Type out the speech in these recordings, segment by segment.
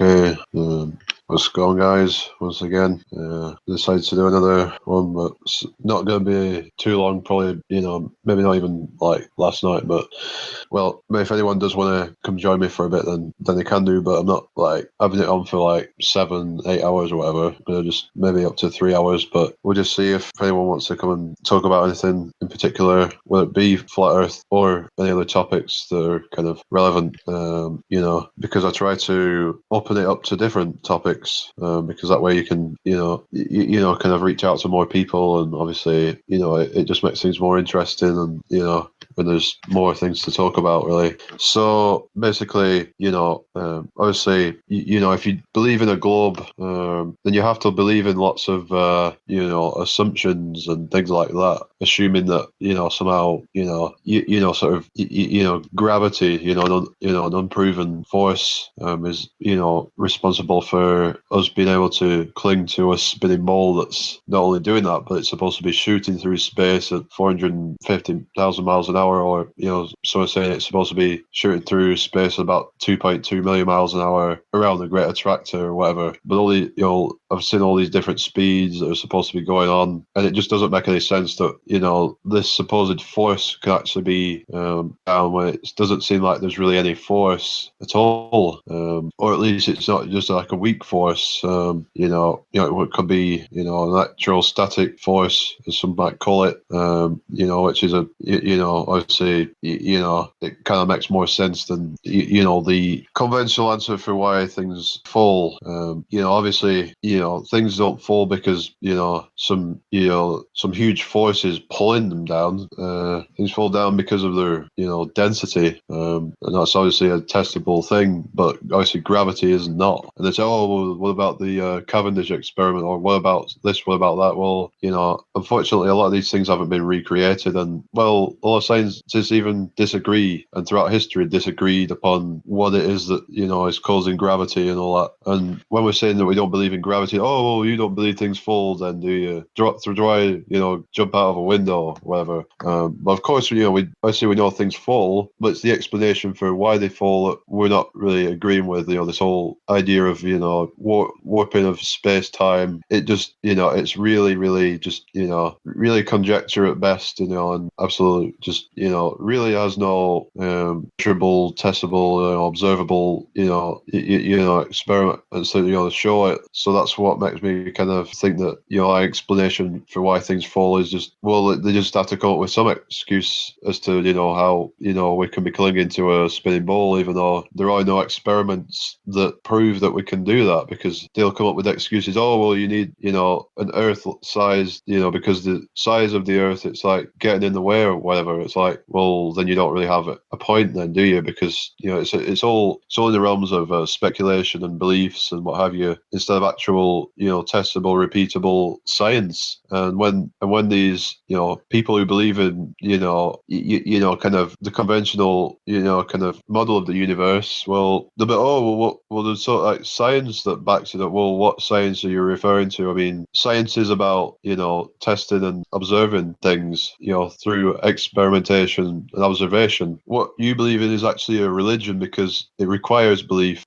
Okay, what's going on, guys? Once again, decided to do another one, but it's not going to be too long. Probably, maybe not even like last night. But well, if anyone does want to come join me for a bit, then they can do. But I'm not like having it on for like 7, 8 hours or whatever. Just maybe up to 3 hours. But we'll just see if anyone wants to come and talk about anything in particular, whether it be flat Earth or any other topics that are kind of relevant. Because I try to open it up to different topics, because that way you can, kind of reach out to more people, and obviously, it just makes things more interesting, and when there's more things to talk about, really. So basically, obviously, if you believe in a globe, then you have to believe in lots of, assumptions and things like that, assuming that, somehow, sort of, gravity, an unproven force, is, responsible for us being able to cling to a spinning ball that's not only doing that, but it's supposed to be shooting through space at 450,000 miles an hour, or, some are saying it's supposed to be shooting through space at about 2.2 million miles an hour around the Great Attractor or whatever. But all the, I've seen all these different speeds that are supposed to be going on, and it just doesn't make any sense that, this supposed force can actually be down when it doesn't seem like there's really any force at all, or at least it's not just like a weak force. It could be, an actual static force, as some might call it, which is obviously, it kind of makes more sense than, the conventional answer for why things fall. Obviously, things don't fall because, some huge forces pulling them down. Things fall down because of their, density, and that's obviously a testable thing, but obviously gravity is not. And they say, oh, well, what about the Cavendish experiment, or what about this, what about that? Well, unfortunately, a lot of these things haven't been recreated, and, well, a lot of scientists even disagree, and throughout history disagreed upon what it is that, is causing gravity and all that. And when we're saying that we don't believe in gravity, oh, well, you don't believe things fall, then do you? Jump out of a window or whatever. But of course, we know things fall, but it's the explanation for why they fall that we're not really agreeing with. This whole idea of, warping of space-time. It just, it's really, really just, really conjecture at best, and absolute just, really has no measurable, testable, observable, experiments that, show it. So that's what makes me kind of think that, our explanation for why things fall is just, well, they just have to come up with some excuse as to, how, we can be clinging to a spinning ball, even though there are no experiments that prove that we can do that, because they'll come up with excuses. Oh, well, you need, an Earth size, because the size of the Earth, it's like getting in the way or whatever. It's like, well, then you don't really have a point then, do you? Because, it's all in the realms of speculation and beliefs and what have you, instead of actual, testable, repeatable science. And when these, people who believe in, kind of the conventional, kind of model of the universe, well, they'll be, oh, well, there's sort of like science that backs it up. Well, what science are you referring to? I mean, science is about, testing and observing things, through experimentation and observation. What you believe in is actually a religion, because it requires belief,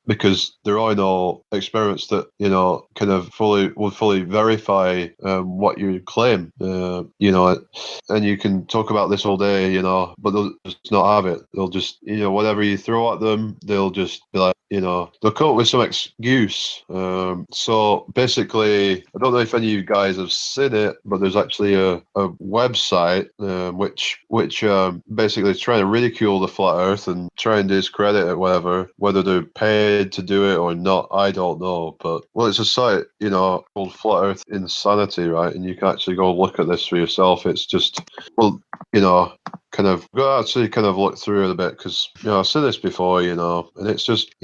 because there are no experiments that, kind of fully verify what you claim, and you can talk about this all day, but they'll just not have it. They'll just, whatever you throw at them, they'll just be like, they'll come up with some excuse. So basically, I don't know if any of you guys have seen it, but there's actually a website, which basically is trying to ridicule the flat Earth and try and discredit it, whatever. Whether they're paid to do it or not, I don't know. But, well, it's a site, called Flat Earth Insanity, right? And you can actually go look at this for yourself. It's just, well, kind of go actually kind of look through it a bit, because I've seen this before, and it's just,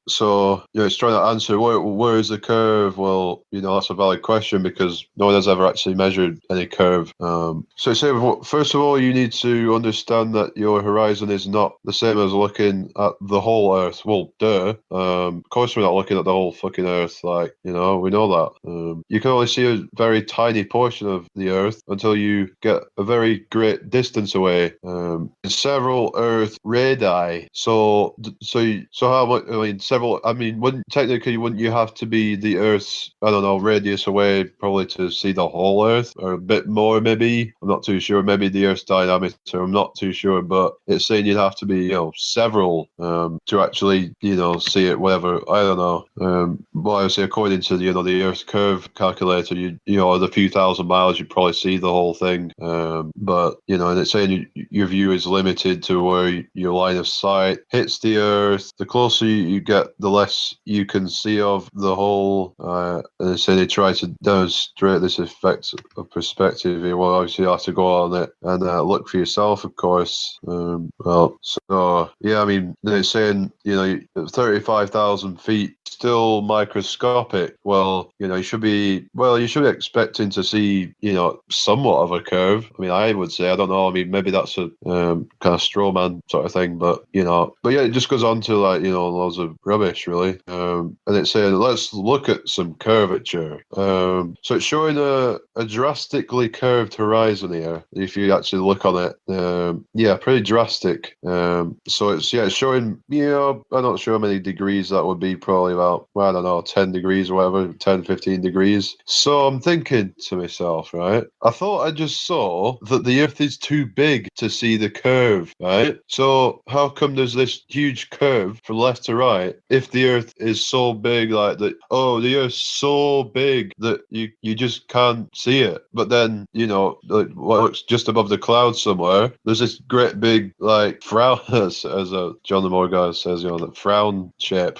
so it's trying to answer where is the curve. Well, that's a valid question, because no one has ever actually measured any curve. So first of all, you need to understand that your horizon is not the same as looking at the whole Earth. Well, duh. Of course we're not looking at the whole fucking Earth. Like, we know that. You can only see a very tiny portion of the Earth until you get a very great distance away several Earth radii. So how much? I mean, several. I mean, wouldn't you have to be the Earth's, I don't know, radius away probably to see the whole Earth, or a bit more maybe? I'm not too sure. Maybe the Earth's diameter. I'm not too sure, but it's saying you'd have to be, several to actually, see it. Whatever. I don't know. Well, I would say according to the Earth curve calculator, the few thousand miles, you'd probably see the whole thing. But and it's saying your view is limited to where your line of sight hits the Earth. The closer you get, the less you can see of the whole. And they say they try to demonstrate this effect of perspective. Well, obviously you have to go on it and look for yourself, of course. I mean, they're saying 35,000 feet still microscopic. Well, you should be expecting to see somewhat of a curve. I mean, I would say, I don't know. I mean, maybe that's a kind of straw man sort of thing, but yeah, it just goes on to loads of rubbish really. And it's saying let's look at some curvature. So it's showing a drastically curved horizon here. If you actually look on it, pretty drastic. So it's showing. I'm not sure how many degrees that would be. Probably about, I don't know, 10 degrees or whatever, 10, 15 degrees. So I'm thinking to myself, right? I thought I just saw that the Earth is too big to see the curve, right? So how come there's this huge curve from left to right if the Earth is so big like that? Oh, the Earth's so big that you just can't see it. But then, what looks just above the clouds somewhere, there's this great big frown, as John the Morgan says, that frown shape.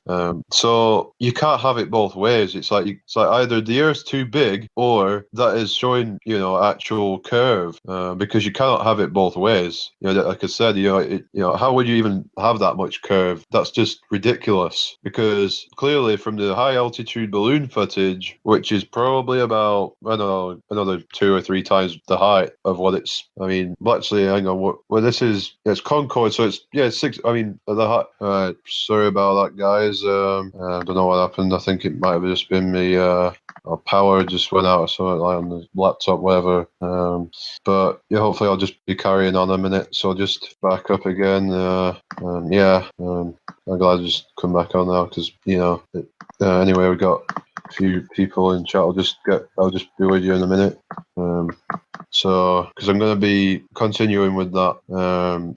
So you can't have it both ways. It's like either the Earth's too big or that is showing actual curve, because you cannot have it both ways. Like I said, how would you even have that much curve? That's just ridiculous, because clearly from the high altitude balloon footage, which is probably about, I don't know, another 2 or 3 times the height of what it's, I mean, actually, hang on, well, this is, it's Concorde, so it's 6, I mean, the height, sorry about that, guys. I don't know what happened. I think it might have just been me, our power just went out or something on the laptop, whatever. But yeah, hopefully I'll just be carrying on a minute. So just back up again. I'm glad I just come back on now because anyway, we got a few people in chat. I'll just be with you in a minute. So, because I'm going to be continuing with that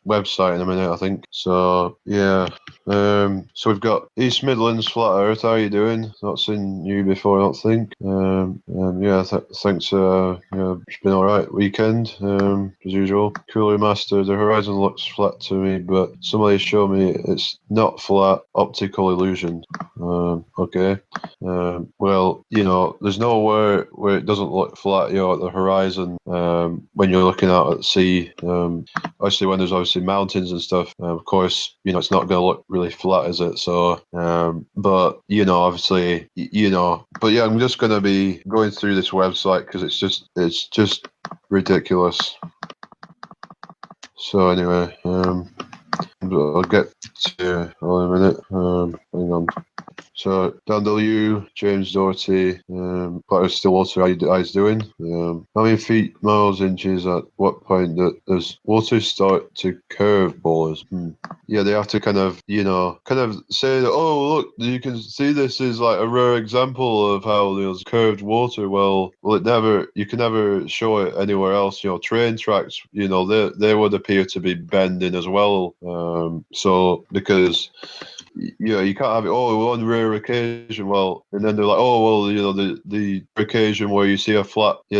website in a minute, I think. So, yeah. So we've got East Midlands Flat Earth. How are you doing? Not seen you before, I don't think. Thanks. It's been all right weekend, as usual. Cooler Master. The horizon looks flat to me, but somebody showed me it's not flat. Optical illusion. Okay. Well, there's nowhere where it doesn't look flat. At the horizon. When you're looking out at sea, obviously when there's obviously mountains and stuff, of course, it's not going to look really flat, is it? So, but obviously, but yeah, I'm just going to be going through this website because it's just ridiculous. So anyway, I'll get to in a minute. Hang on. So, Dan W, James Doherty, Platter Stillwater, how you doing? How many feet, miles, inches, at what point does water start to curve bores? Yeah, they have to kind of say that, oh, look, you can see this is like a rare example of how there's curved water. Well, you can never show it anywhere else. Train tracks, they would appear to be bending as well. So, because you can't have it. Oh, on rare occasion. Well, and then they're like, oh, well, the occasion where you see a flat. I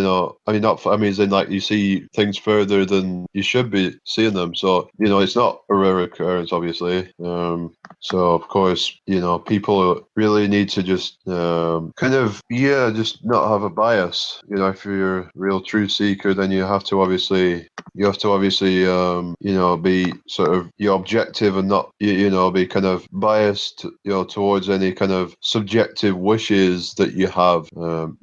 mean, not. I mean, as in like you see things further than you should be seeing them. So it's not a rare occurrence, obviously. So of course, people really need to just just not have a bias. If you're a real truth seeker, then you have to obviously be sort of objective and not be kind of biased, towards any kind of subjective wishes that you have,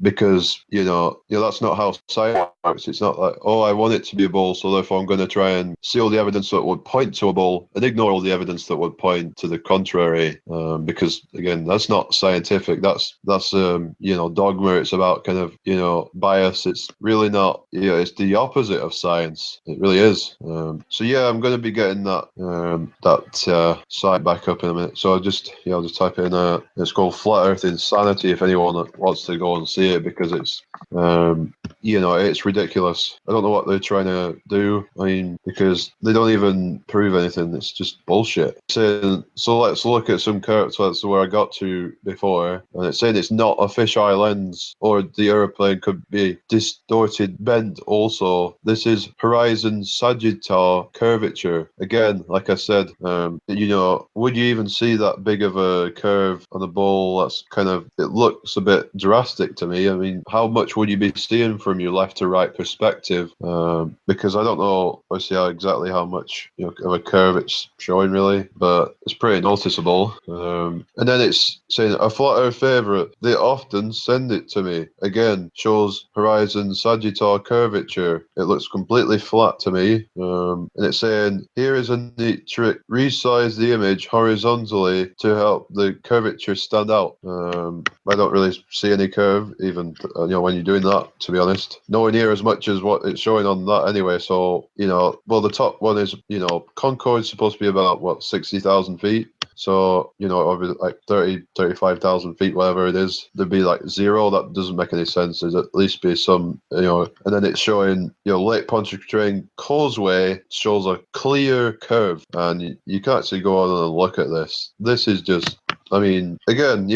because that's not how science works. It's not like, oh, I want it to be a ball, so therefore I'm going to try and see all the evidence that would point to a ball and ignore all the evidence that would point to the contrary, because again, that's not scientific. That's dogma. It's about kind of bias. It's really not. It's the opposite of science. It really is. So yeah, I'm going to be getting that site back up in a minute. So I'll just type in it's called Flat Earth Insanity if anyone wants to go and see it, because it's it's ridiculous. I don't know what they're trying to do. I mean, because they don't even prove anything. It's just bullshit. So let's look at some curves. That's where I got to before, and it's saying it's not a fisheye lens, or the aeroplane could be distorted, bent. Also, this is horizon sagittal curvature. Again, like I said, would you even see that big of a curve on a ball? That's kind of, it looks a bit drastic to me. I mean, how much would you be seeing from your left to right perspective? Because I don't know obviously exactly how much of a curve it's showing really, but it's pretty noticeable. And then it's saying a flat earth favorite. They often send it to me. Again, shows horizon sagittal curvature. It looks completely flat to me. And it's saying here is a neat trick. Resize the image horizontally to help the curvature stand out. I don't really see any curve, even when you're doing that, to be honest. Nowhere near as much as what it's showing on that anyway. So, the top one is, Concorde's supposed to be about, 60,000 feet. So, over like 35,000 feet, whatever it is, there'd be like zero. That doesn't make any sense. There'd at least be some, and then it's showing, Lake Pontchartrain Causeway shows a clear curve, and you can actually go on and look at this. This is just, I mean, again,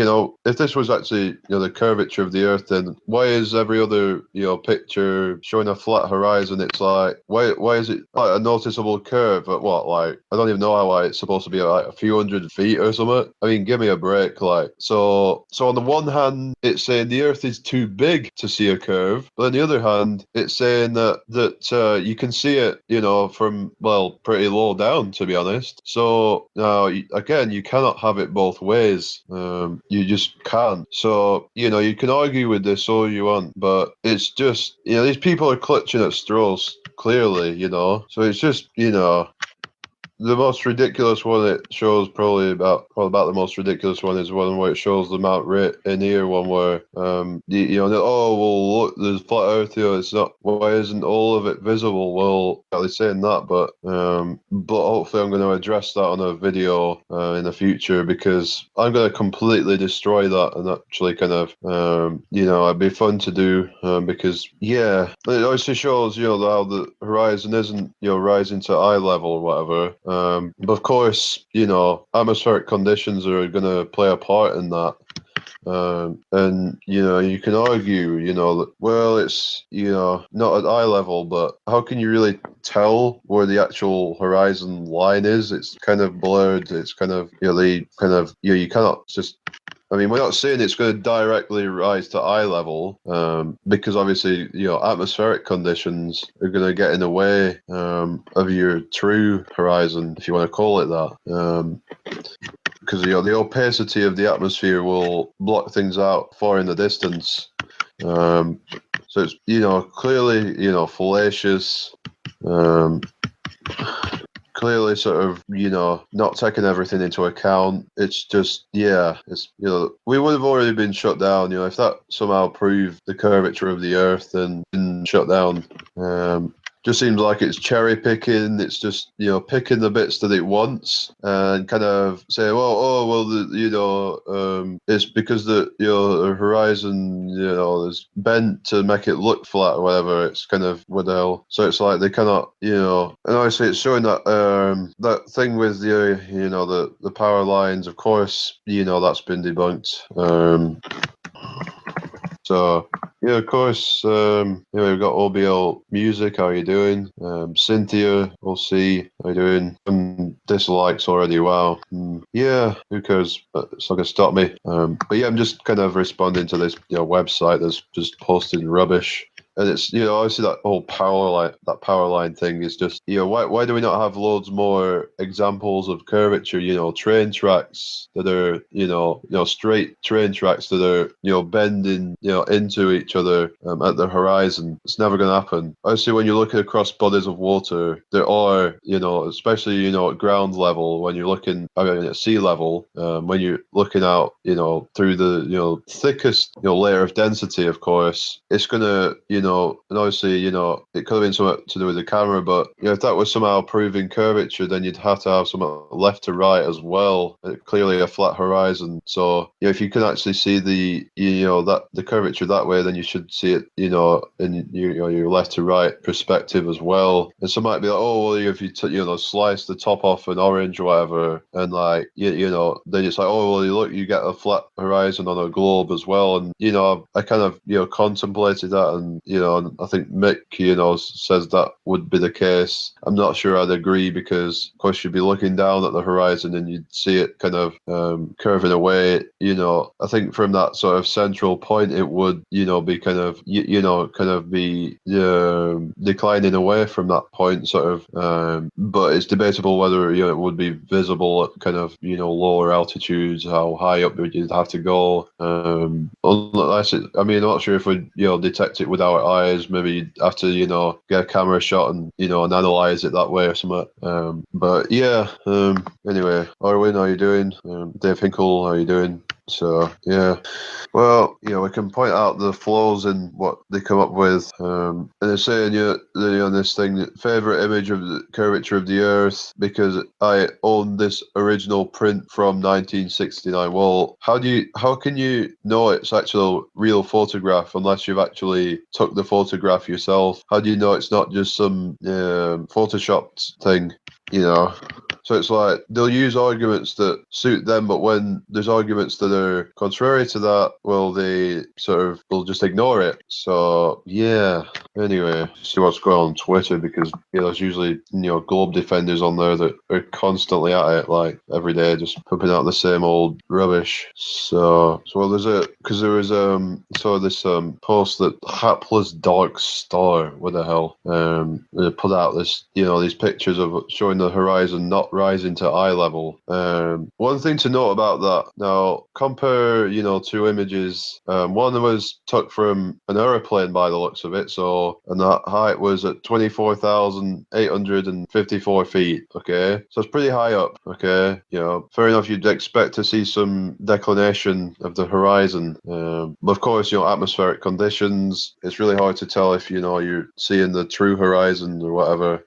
if this was actually, the curvature of the Earth, then why is every other, picture showing a flat horizon? It's like, why is it like a noticeable curve at what, like, I don't even know how it's supposed to be, like a few hundred feet or something. I mean, give me a break, like. So on the one hand, it's saying the Earth is too big to see a curve, but on the other hand, it's saying that you can see it, from, pretty low down, to be honest. So now, again, you cannot have it both ways. You just can't. So, you can argue with this all you want, but it's just, these people are clutching at straws, clearly, So it's just, the most ridiculous one it shows, probably about the most ridiculous one is one where it shows the Mount Rainier one where, look, there's flat Earth here. It's not, why isn't all of it visible? Well, they're saying that, but hopefully I'm going to address that on a video in the future, because I'm going to completely destroy that and actually kind of, it'd be fun to do, because, yeah, it obviously shows, how the horizon isn't, rising to eye level or whatever. But of course, atmospheric conditions are going to play a part in that. And you can argue, that, well, it's not at eye level, but how can you really tell where the actual horizon line is? It's kind of blurred. It's kind of you cannot just. I mean, we're not saying it's going to directly rise to eye level, because obviously, atmospheric conditions are going to get in the way of your true horizon, if you want to call it that. Because the opacity of the atmosphere will block things out far in the distance. So it's clearly fallacious. Clearly sort of, not taking everything into account. It's just, it's, we would have already been shut down, if that somehow proved the curvature of the Earth and been shut down. Just seems like it's cherry picking. It's just, picking the bits that it wants and kind of say, it's because the horizon, is bent to make it look flat or whatever. It's kind of, what the hell? So it's like they cannot, and obviously it's showing that that thing with the power lines. Of course, that's been debunked. So, of course, we've got OBL Music, how you doing? Cynthia, we'll see, how you doing? Dislikes already, wow. Yeah, who cares? It's not going to stop me. But yeah, I'm just kind of responding to this website that's just posting rubbish. and it's, you know, obviously that power line thing is just, you know, why do we not have loads more examples of curvature? You know, train tracks that are, straight train tracks that are, bending, into each other at the horizon. It's never going to happen. Obviously, when you're looking across bodies of water, there are, especially, at ground level, when you're looking, at sea level, when you're looking out, through the, thickest, layer of density, of course, it's going to, and obviously, it could have been something to do with the camera, but, if that was somehow proving curvature, then you'd have to have something left to right as well. Clearly a flat horizon. So, if you can actually see the, the curvature that way, then you should see it, in your left to right perspective as well. And some might be like, oh, well, if you slice the top off an orange or whatever, and like, then it's like, oh, well, look, you get a flat horizon on a globe as well. And, I kind of, contemplated that, and, and I think Mick, says that would be the case. I'm not sure I'd agree, because, of course, you'd be looking down at the horizon and you'd see it kind of curving away. I think from that sort of central point, it would, be kind of, be declining away from that point, sort of. But it's debatable whether, it would be visible at kind of, lower altitudes, how high up you'd have to go. Unless I'm not sure if we'd, detect it with our eyes. Maybe you'd have to, get a camera shot and, and analyze it that way or something. But yeah, anyway, Arwin, how you doing? Dave Hinkle, how you doing? So yeah, well, we can point out the flaws in what they come up with, and they're saying, this thing, favorite image of the curvature of the Earth because I own this original print from 1969. Well, how can you know it's actually a real photograph unless you've actually took the photograph yourself? How do you know it's not just some photoshopped thing? So it's like they'll use arguments that suit them, but when there's arguments that are contrary to that, well, they sort of will just ignore it. So yeah. Anyway, see what's going on Twitter, because there's usually globe defenders on there that are constantly at it, like every day, just pumping out the same old rubbish. So well, there was this post that Hapless Dark Star, what the hell, they put out this these pictures of showing the horizon not rising to eye level. One thing to note about that, now compare two images. One was took from an aeroplane by the looks of it, and that height was at 24,854 feet. Okay, so it's pretty high up. Okay, fair enough, you'd expect to see some declination of the horizon, but of course, atmospheric conditions, it's really hard to tell if you're seeing the true horizon or whatever.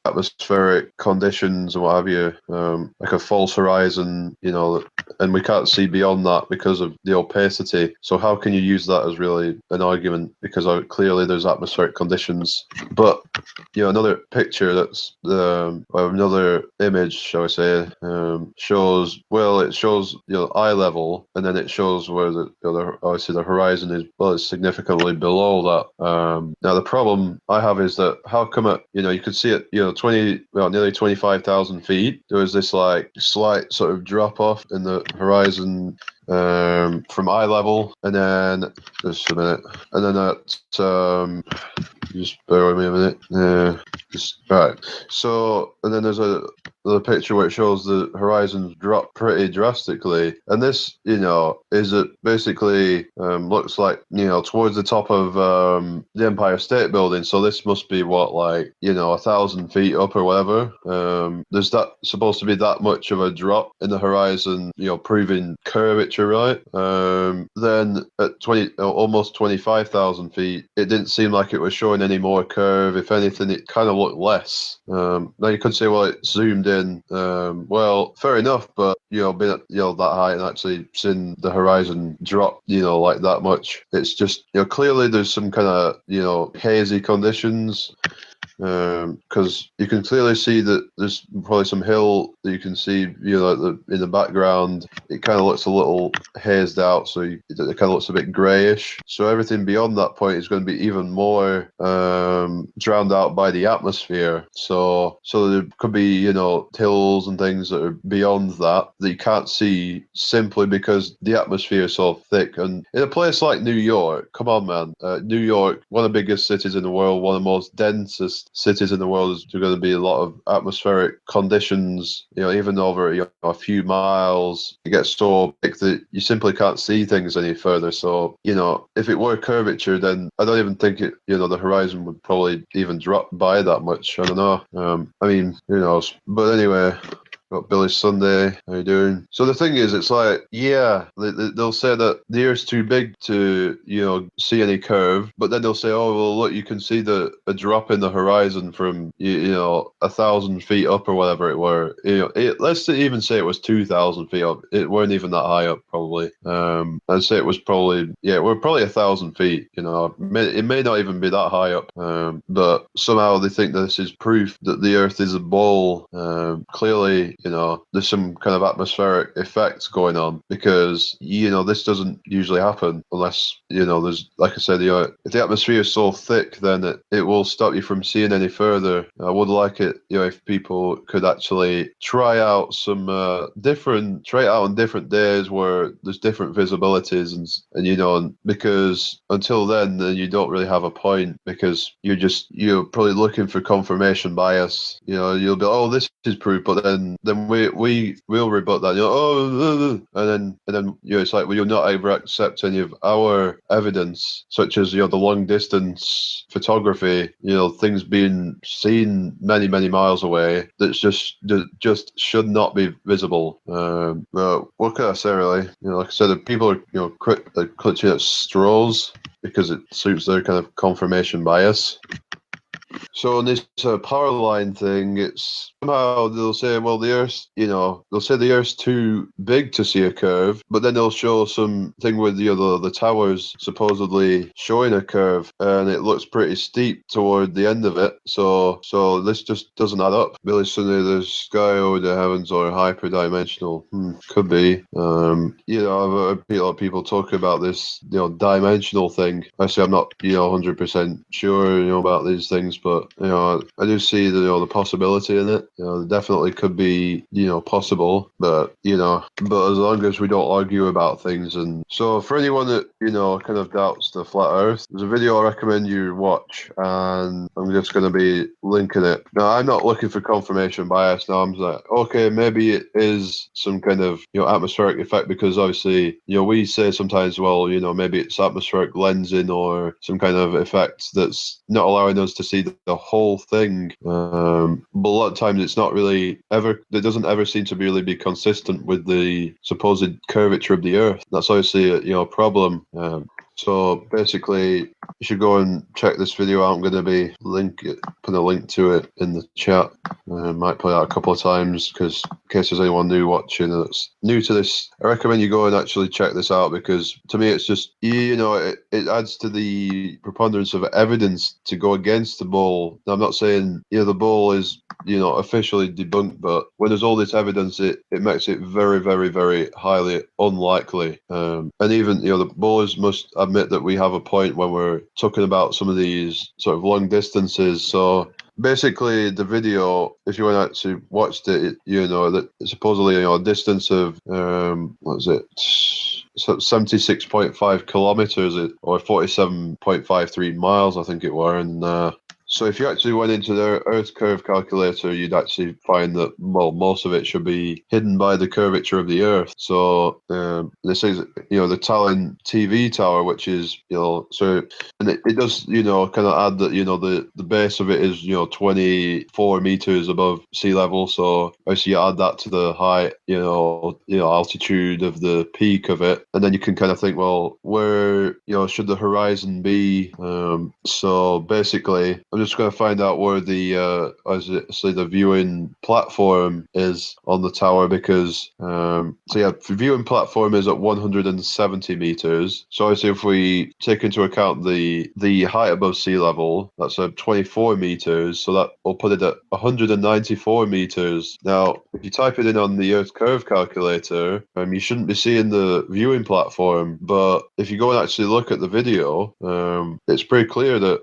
Atmospheric conditions and what have you, like a false horizon, and we can't see beyond that because of the opacity. So how can you use that as really an argument? Because clearly there's atmospheric conditions. But another picture that's another image, shall I say, shows eye level, and then it shows where obviously the horizon is, well, it's significantly below that. Now the problem I have is that how come it, you could see it, nearly 25,000 feet. There was this like slight sort of drop off in the horizon from eye level, and then just a minute, and then just bear with me a minute. Right. So, and then there's another picture where it shows the horizons drop pretty drastically, and this, is it basically looks like towards the top of the Empire State Building. So this must be what, like 1,000 feet up or whatever. There's that supposed to be that much of a drop in the horizon, proving curvature, right? Then at almost 25,000 feet, it didn't seem like it was showing any more curve. If anything, it kind of looked less. Now you could say, well, it zoomed in. Well, fair enough, but being at that high and actually seeing the horizon drop, like that much, it's just clearly there's some kind of hazy conditions. Because you can clearly see that there's probably some hill that you can see, in the background, it kind of looks a little hazed out, so it kind of looks a bit greyish. So everything beyond that point is going to be even more drowned out by the atmosphere. So there could be, hills and things that are beyond that you can't see simply because the atmosphere is so thick. And in a place like New York, come on, man, New York, one of the biggest cities in the world, one of the most densest cities in the world, is going to be a lot of atmospheric conditions, even over a few miles. It gets so thick that you simply can't see things any further. So, if it were curvature, then I don't even think the horizon would probably even drop by that much. I don't know. I mean, who knows? But anyway, got Billy Sunday. How you doing? So the thing is, it's like, yeah, they'll say that the Earth's too big to, see any curve, but then they'll say, oh, well, look, you can see a drop in the horizon from, 1,000 feet up or whatever it were. Let's even say it was 2,000 feet up. It weren't even that high up, probably. I'd say it was probably, we're probably 1,000 feet. It may not even be that high up. But somehow they think this is proof that the Earth is a ball. Clearly, there's some kind of atmospheric effects going on because, this doesn't usually happen unless, there's, like I said, if the atmosphere is so thick, then it will stop you from seeing any further. I would like it, if people could actually try out on different days where there's different visibilities and because until then you don't really have a point because you're probably looking for confirmation bias. You'll be, oh, this is proof, but then we'll rebut that. And then it's like, well, you'll not ever accept any of our evidence, such as the long distance photography. Things being seen many miles away that just should not be visible. But what can I say, really? Like I said, the people are clutching at straws because it suits their kind of confirmation bias. So on this power line thing, it's somehow they'll say, well, the Earth, they'll say the Earth's too big to see a curve, but then they'll show some thing with the towers supposedly showing a curve, and it looks pretty steep toward the end of it. So this just doesn't add up. Billy Sunday, the sky over the heavens are hyperdimensional. Could be. I've heard a lot of people talk about this, dimensional thing. Actually, I'm not, 100% sure, about these things, but I do see the possibility in it. It definitely could be possible, but but as long as we don't argue about things. And so for anyone that kind of doubts the flat Earth, there's a video I recommend you watch, and I'm just going to be linking it. Now, I'm not looking for confirmation bias. Now I'm like, okay, maybe it is some kind of atmospheric effect because obviously we say sometimes, well, maybe it's atmospheric lensing or some kind of effect that's not allowing us to see the whole thing. But a lot of times it's not really ever, it doesn't ever seem to really be consistent with the supposed curvature of the Earth. That's obviously a problem. So basically, you should go and check this video out. I'm going to be put a link to it in the chat. Might play that a couple of times because in case there's anyone new watching that's new to this, I recommend you go and actually check this out because to me it's just, it adds to the preponderance of evidence to go against the bowl. Now, I'm not saying, the bowl is, officially debunked, but when there's all this evidence, it makes it very, very, very highly unlikely. And even, the bowlers must admit that we have a point when we're talking about some of these sort of long distances. So basically, the video, if you want to actually watch it, that it's supposedly a distance of what is it? 76.5 kilometers or 47.53 miles, I think it were, and so if you actually went into the Earth curve calculator, you'd actually find that, well, most of it should be hidden by the curvature of the Earth. So this is, the Tallinn TV tower, which is, and it does, kind of add that, the base of it is, 24 meters above sea level. So obviously you add that to the height, altitude of the peak of it. And then you can kind of think, well, where, should the horizon be? So basically, I'm just going to find out where the the viewing platform is on the tower, because so yeah, the viewing platform is at 170 meters. So obviously, if we take into account the height above sea level, that's at 24 meters. So that will put it at 194 meters. Now, if you type it in on the Earth curve calculator, you shouldn't be seeing the viewing platform. But if you go and actually look at the video, it's pretty clear that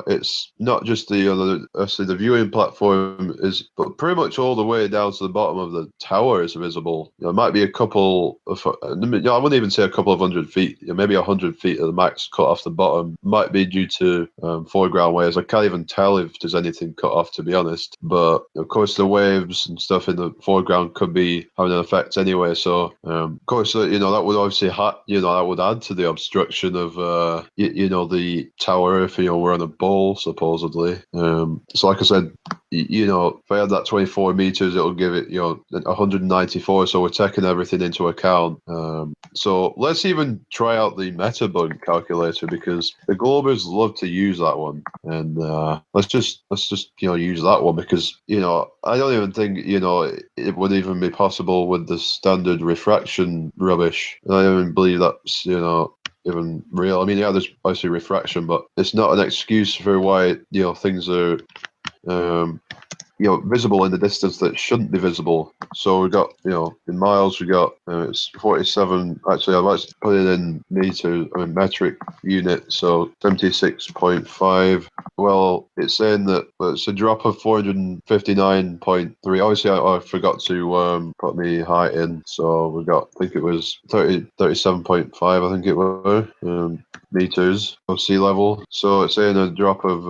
it's not just the viewing platform is, but pretty much all the way down to the bottom of the tower is visible. It might be a couple of, I wouldn't even say a couple of 100 feet. Maybe 100 feet at the max cut off the bottom. Might be due to foreground waves. I can't even tell if there's anything cut off, to be honest. But of course, the waves and stuff in the foreground could be having an effect anyway. So of course, that would obviously that would add to the obstruction of the tower if we're on a bowl supposedly. So like I said, if I had that 24 meters, it'll give it 194. So we're taking everything into account. So let's even try out the metabug calculator, because the Globers love to use that one, and let's just use that one, because I don't even think it would even be possible with the standard refraction rubbish. And I don't even believe that's even real. I mean, yeah, there's obviously refraction, but it's not an excuse for why things are visible in the distance that shouldn't be visible. So we got, in miles, we got it's 47. Actually, I'd like to put it in meters, metric unit. So 76.5. Well, it's saying that it's a drop of 459.3. Obviously, I forgot to put my height in. So we got, I think it was 37.5. I think it were meters of sea level. So it's saying a drop of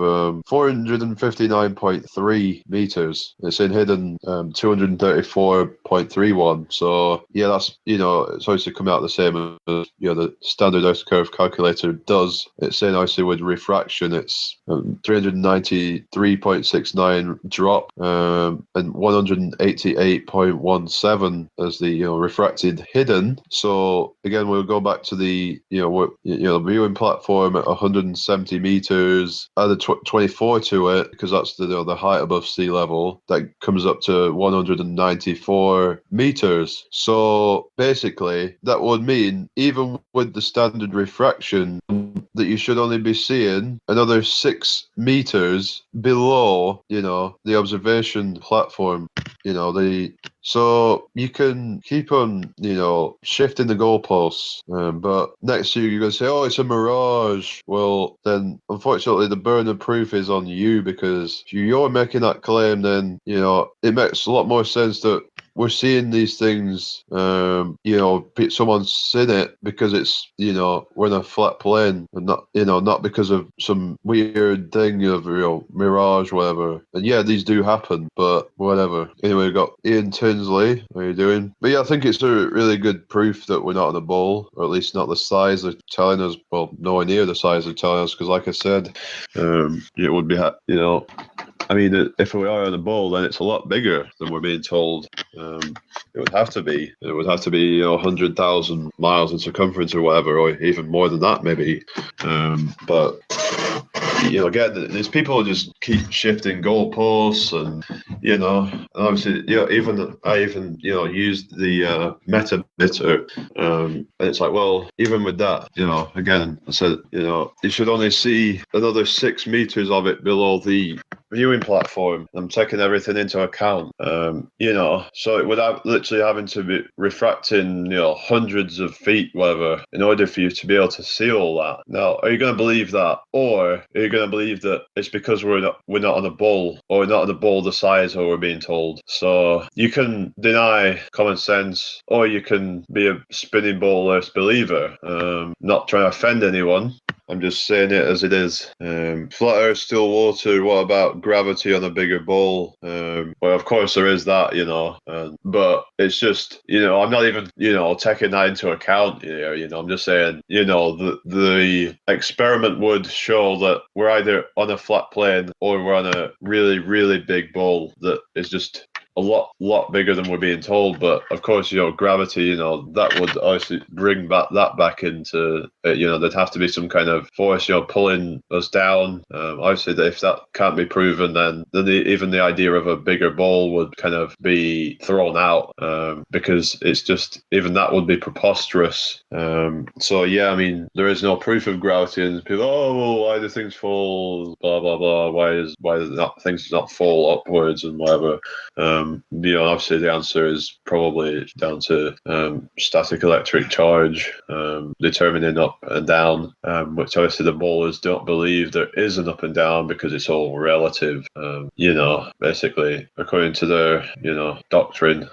459.3 meters. It's in hidden 234.31. So yeah, that's it's obviously coming out the same as the standard Earth curve calculator does. It's saying obviously with refraction it's 393.69 drop and 188.17 as the refracted hidden. So again, we'll go back to the viewing platform at 170 meters, add a 24 to it, because that's the height above sea level. That comes up to 194 meters. So basically, that would mean even with the standard refraction, that you should only be seeing another 6 meters below, the observation platform. So you can keep on, shifting the goalposts, but next year you're going to say, oh, it's a mirage. Well, then unfortunately the burden of proof is on you, because if you're making that claim, then, it makes a lot more sense that we're seeing these things, someone's seen it because it's, we're in a flat plane, and not because of some weird thing of, mirage, whatever. And yeah, these do happen, but whatever. Anyway, we've got Ian Tinsley. How are you doing? But yeah, I think it's a really good proof that we're not on a bowl, or at least not the size they're telling us. Well, nowhere near the size they're telling us, because like I said, it would be, I mean, if we are on a bowl, then it's a lot bigger than we're being told. It would have to be. It would have to be 100,000 miles in circumference or whatever, or even more than that, maybe. But again, these people just keep shifting goalposts, and obviously, I used the meta bitter, and it's like, well, even with that, again, I said, you should only see another 6 meters of it below the viewing platform. I'm taking everything into account, so it would have literally having to be refracting, hundreds of feet, whatever, in order for you to be able to see all that. Now, are you going to believe that, or are you going to believe that it's because we're not on a bowl, or not on a bowl the size of what we're being told? So you can deny common sense, or you can be a spinning ball Earth believer. Not trying to offend anyone. I'm just saying it as it is. Flat Earth, still water. What about gravity on a bigger ball? Well, of course there is that, but it's just, I'm not even, taking that into account here. I'm just saying, the experiment would show that we're either on a flat plane or we're on a really, really big ball that is just a lot bigger than we're being told. But of course, gravity, that would obviously bring that back into, there'd have to be some kind of force, pulling us down. Obviously, if that can't be proven, then even the idea of a bigger ball would kind of be thrown out, because it's just, even that would be preposterous. So yeah, I mean, there is no proof of gravity, and people, oh, well, why do things fall? Blah blah blah. Why does things not fall upwards and whatever? Obviously the answer is probably down to static electric charge determining up and down, which obviously the bowlers don't believe there is an up and down because it's all relative. Basically, according to their doctrine,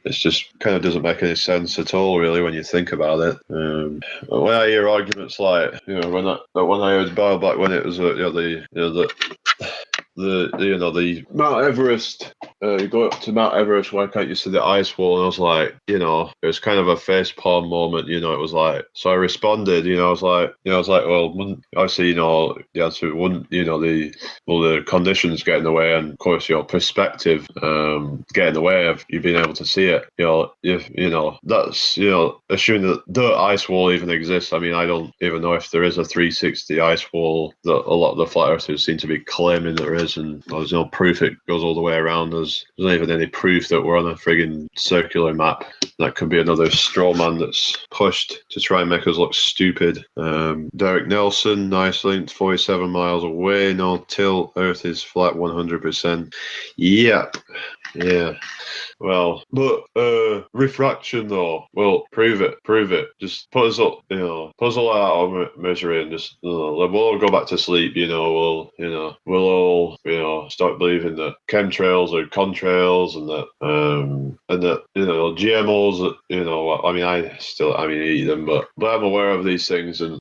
it's just kind of doesn't make any sense at all, really, when you think about it. When I hear arguments like, when I heard Bob back when it was the Mount Everest, you go up to Mount Everest, why can't you see the ice wall? And I was like, it was kind of a facepalm moment, it was like, so I responded, I was like, well, obviously, the answer wouldn't, the conditions get in the way, and of course your perspective get in the way of you being able to see it. That's, assuming that the ice wall even exists. I mean, I don't even know if there is a 360 ice wall that a lot of the flat earthers seem to be claiming there is, and there's no proof it goes all the way around. There's not even any proof that we're on a friggin' circular map. That could be another straw man that's pushed to try and make us look stupid. Derek Nelson, nice link, 47 miles away, no tilt, Earth is flat 100%. Yep. Yeah. Well, but refraction though, well, prove it. Just put us up, put us all out of misery, and just we'll all go back to sleep. We'll all start believing that chemtrails are contrails, and that GMOs. I eat them, but I'm aware of these things, and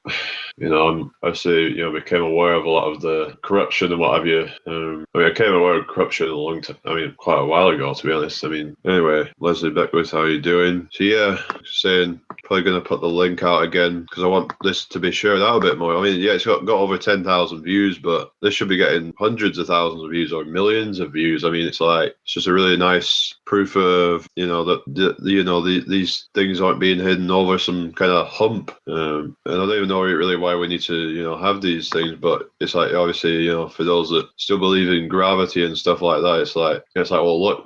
I became aware of a lot of the corruption and what have you. I became aware of corruption a long time. Quite a while ago, to be honest. Anyway, Leslie Beckwith, how are you doing? So yeah, saying probably going to put the link out again because I want this to be shared out a bit more. It's got over 10,000 views, but this should be getting hundreds of thousands of views or millions of views. It's just a really nice proof of that these things aren't being hidden over some kind of hump. And I don't even know really why we need to have these things, but it's like, obviously, for those that still believe in gravity and stuff like that, it's like well, look,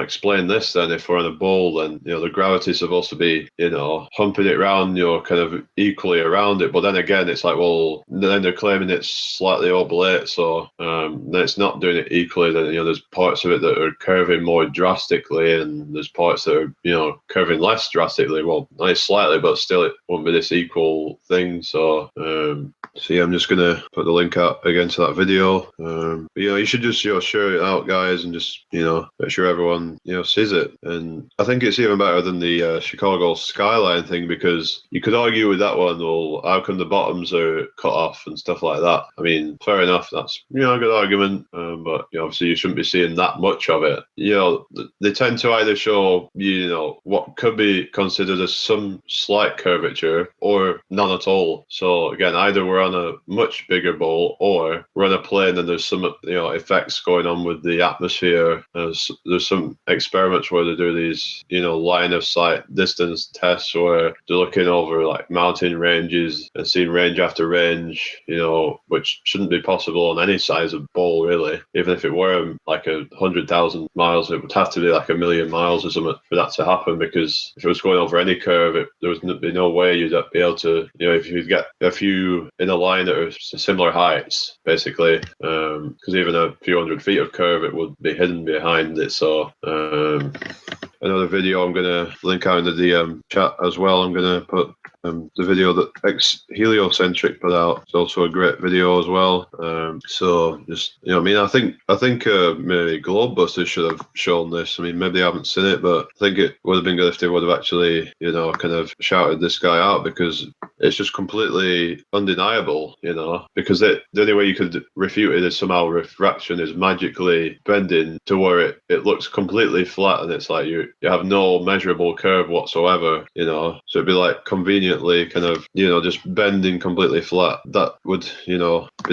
explain this then. If we're on a ball, then the gravity is supposed to be humping it around, kind of equally around it, but then again it's like, well, then they're claiming it's slightly oblate, so then it's not doing it equally. Then there's parts of it that are curving more drastically, and there's parts that are curving less drastically. Well, not slightly, but still it won't be this equal thing. So yeah, I'm just gonna put the link out again to that video. You should just share it out, guys, and just make sure everyone sees it. And I think it's even better than the Chicago skyline thing, because you could argue with that one, well, how come the bottoms are cut off and stuff like that? Fair enough, that's a good argument, but obviously you shouldn't be seeing that much of it. They tend to either show what could be considered as some slight curvature or none at all. So again, either we're on a much bigger bowl or we're on a plane and there's some effects going on with the atmosphere. There's some experiments where they do these line of sight distance tests where they're looking over like mountain ranges and seeing range after range, which shouldn't be possible on any size of bowl, really. Even if it were like 100,000 miles, it would have to be like 1,000,000 miles or something for that to happen, because if it was going over any curve, there would be no way you'd be able to, if you'd get a few in a line that are similar heights, basically, because even a few hundred feet of curve, it would be hidden behind it. So another video I'm going to link out in the DM chat as well. I'm going to put the video that Heliocentric put out. It's also a great video as well. So just I think maybe Globebusters should have shown this. Maybe they haven't seen it, but I think it would have been good if they would have actually kind of shouted this guy out, because it's just completely undeniable. Because the only way you could refute it is somehow refraction is magically bending to where it looks completely flat, and it's like you have no measurable curve whatsoever. So it'd be like convenient conveniently kind of, just bending completely flat. That would, be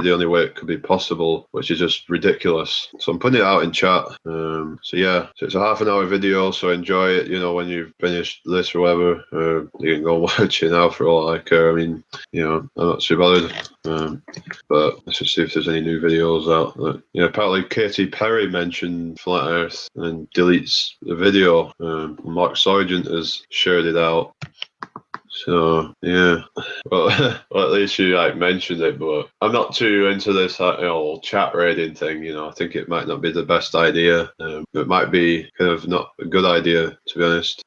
the only way it could be possible, which is just ridiculous. So I'm putting it out in chat. So yeah, so it's a half an hour video, so enjoy it, when you've finished this or whatever. You can go watch it now for all I care. I mean, I'm not too bothered. But let's just see if there's any new videos out. Apparently Katy Perry mentioned Flat Earth and deletes the video. Mark Sargent has shared it out. So yeah, well, at least you mentioned it, but I'm not too into this chat raiding thing. I think it might not be the best idea. It might be kind of not a good idea, to be honest.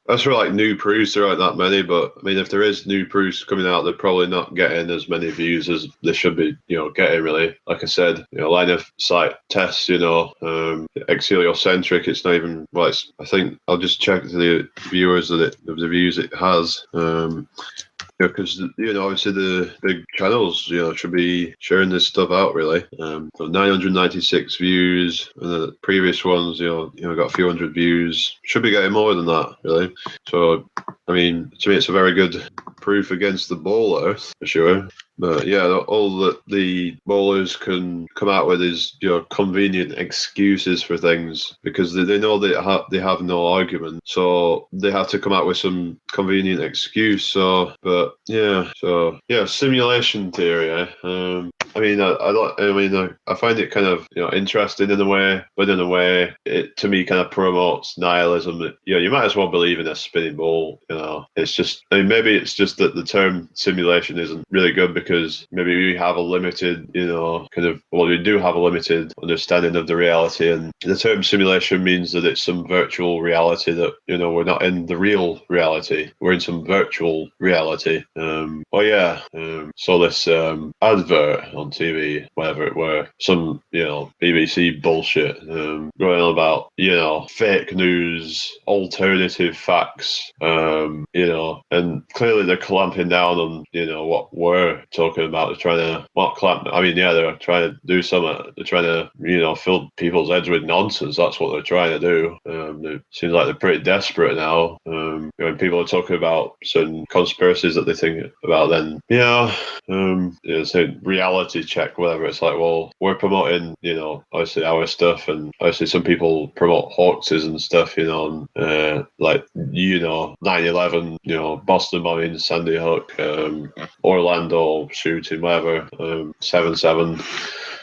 As for new proofs, there aren't that many, but I mean, if there is new proofs coming out, they're probably not getting as many views as they should be. Getting really. Like I said, line of sight tests. Exheliocentric. It's not even. Well, I think I'll just check the viewers the views it has. Because obviously the big channels should be sharing this stuff out really. 996 views, and the previous ones got a few hundred views. Should be getting more than that really. So I mean, to me it's a very good proof against the ball Earth for sure. But yeah, all that the bowlers can come out with is convenient excuses for things, because they know they have no argument, so they have to come out with some convenient excuse. So simulation theory. I find it kind of interesting in a way, but in a way it to me kind of promotes nihilism. You might as well believe in a spinning ball. It's just, maybe it's just that the term simulation isn't really good, because maybe we have a limited, we do have a limited understanding of the reality, and the term simulation means that it's some virtual reality that, we're not in the real reality, we're in some virtual reality. So this advert on TV, whatever it were, some, BBC bullshit, going on about, fake news, alternative facts, and clearly they're clamping down on, what we're talking about. They're trying to, they're trying to do something. They're trying to, fill people's heads with nonsense. That's what they're trying to do. It seems like they're pretty desperate now. When people are talking about certain conspiracies that they think about, then, say reality check, whatever. It's like, well, we're promoting, obviously our stuff, and obviously some people promote hoaxes and stuff, and 9/11, Boston bombing, Sandy Hook, Orlando shooting, whatever, 7/7.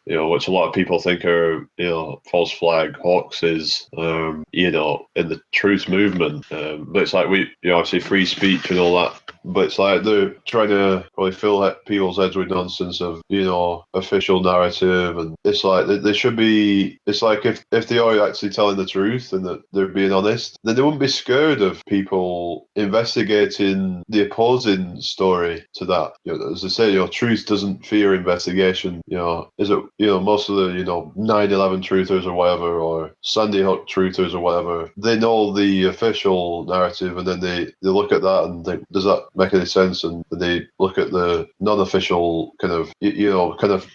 Which a lot of people think are, false flag hoaxes, in the truth movement. But it's like obviously free speech and all that. But it's like they're trying to probably fill people's heads with nonsense of, official narrative. And it's like they should be, it's like if they are actually telling the truth and that they're being honest, then they wouldn't be scared of people investigating the opposing story to that. As I say, truth doesn't fear investigation. Is it, most of the, 9/11 truthers or whatever, or Sandy Hook truthers or whatever, they know the official narrative, and then they look at that and think, does that make any sense? And they look at the non-official kind of,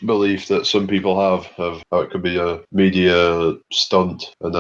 belief that some people have of how it could be a media stunt and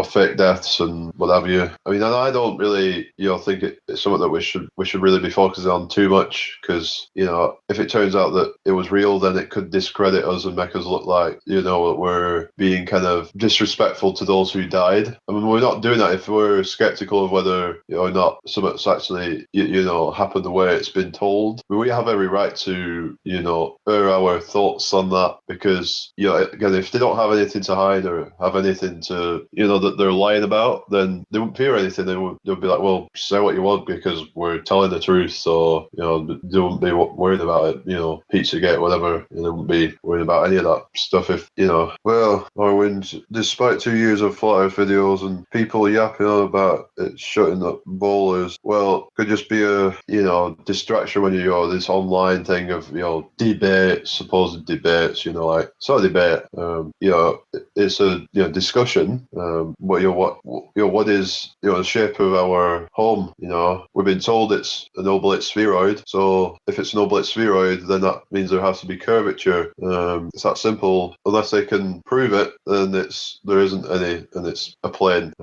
fake deaths and what have you. I mean, and I don't really, think it's something that we should really be focusing on too much, because, if it turns out that it was real, then it could discredit us and make us look like, that we're being kind of disrespectful to those who died. I mean, we're not doing that if we're skeptical of whether, or not something's actually, happened the way it's been told. But we have every right to, air our thoughts on that, because, again, if they don't have anything to hide or have anything to, that they're lying about, then they wouldn't fear anything. They'll be like, well, say what you want because we're telling the truth. So, they wouldn't be worried about it, Pizzagate, whatever. They wouldn't be worried about any of that stuff if, well, Arwind, despite 2 years of Flat Earth videos and people yapping on about it shutting up bowlers, well, could just be a, distraction when this online thing of, debates, supposed debates, it's not a debate, it's a, discussion, what is, the shape of our home, we've been told it's an oblate spheroid, so if it's an oblate spheroid, then that means there has to be curvature. It's that simple. Unless they can prove it, then there isn't any, and it's a plane.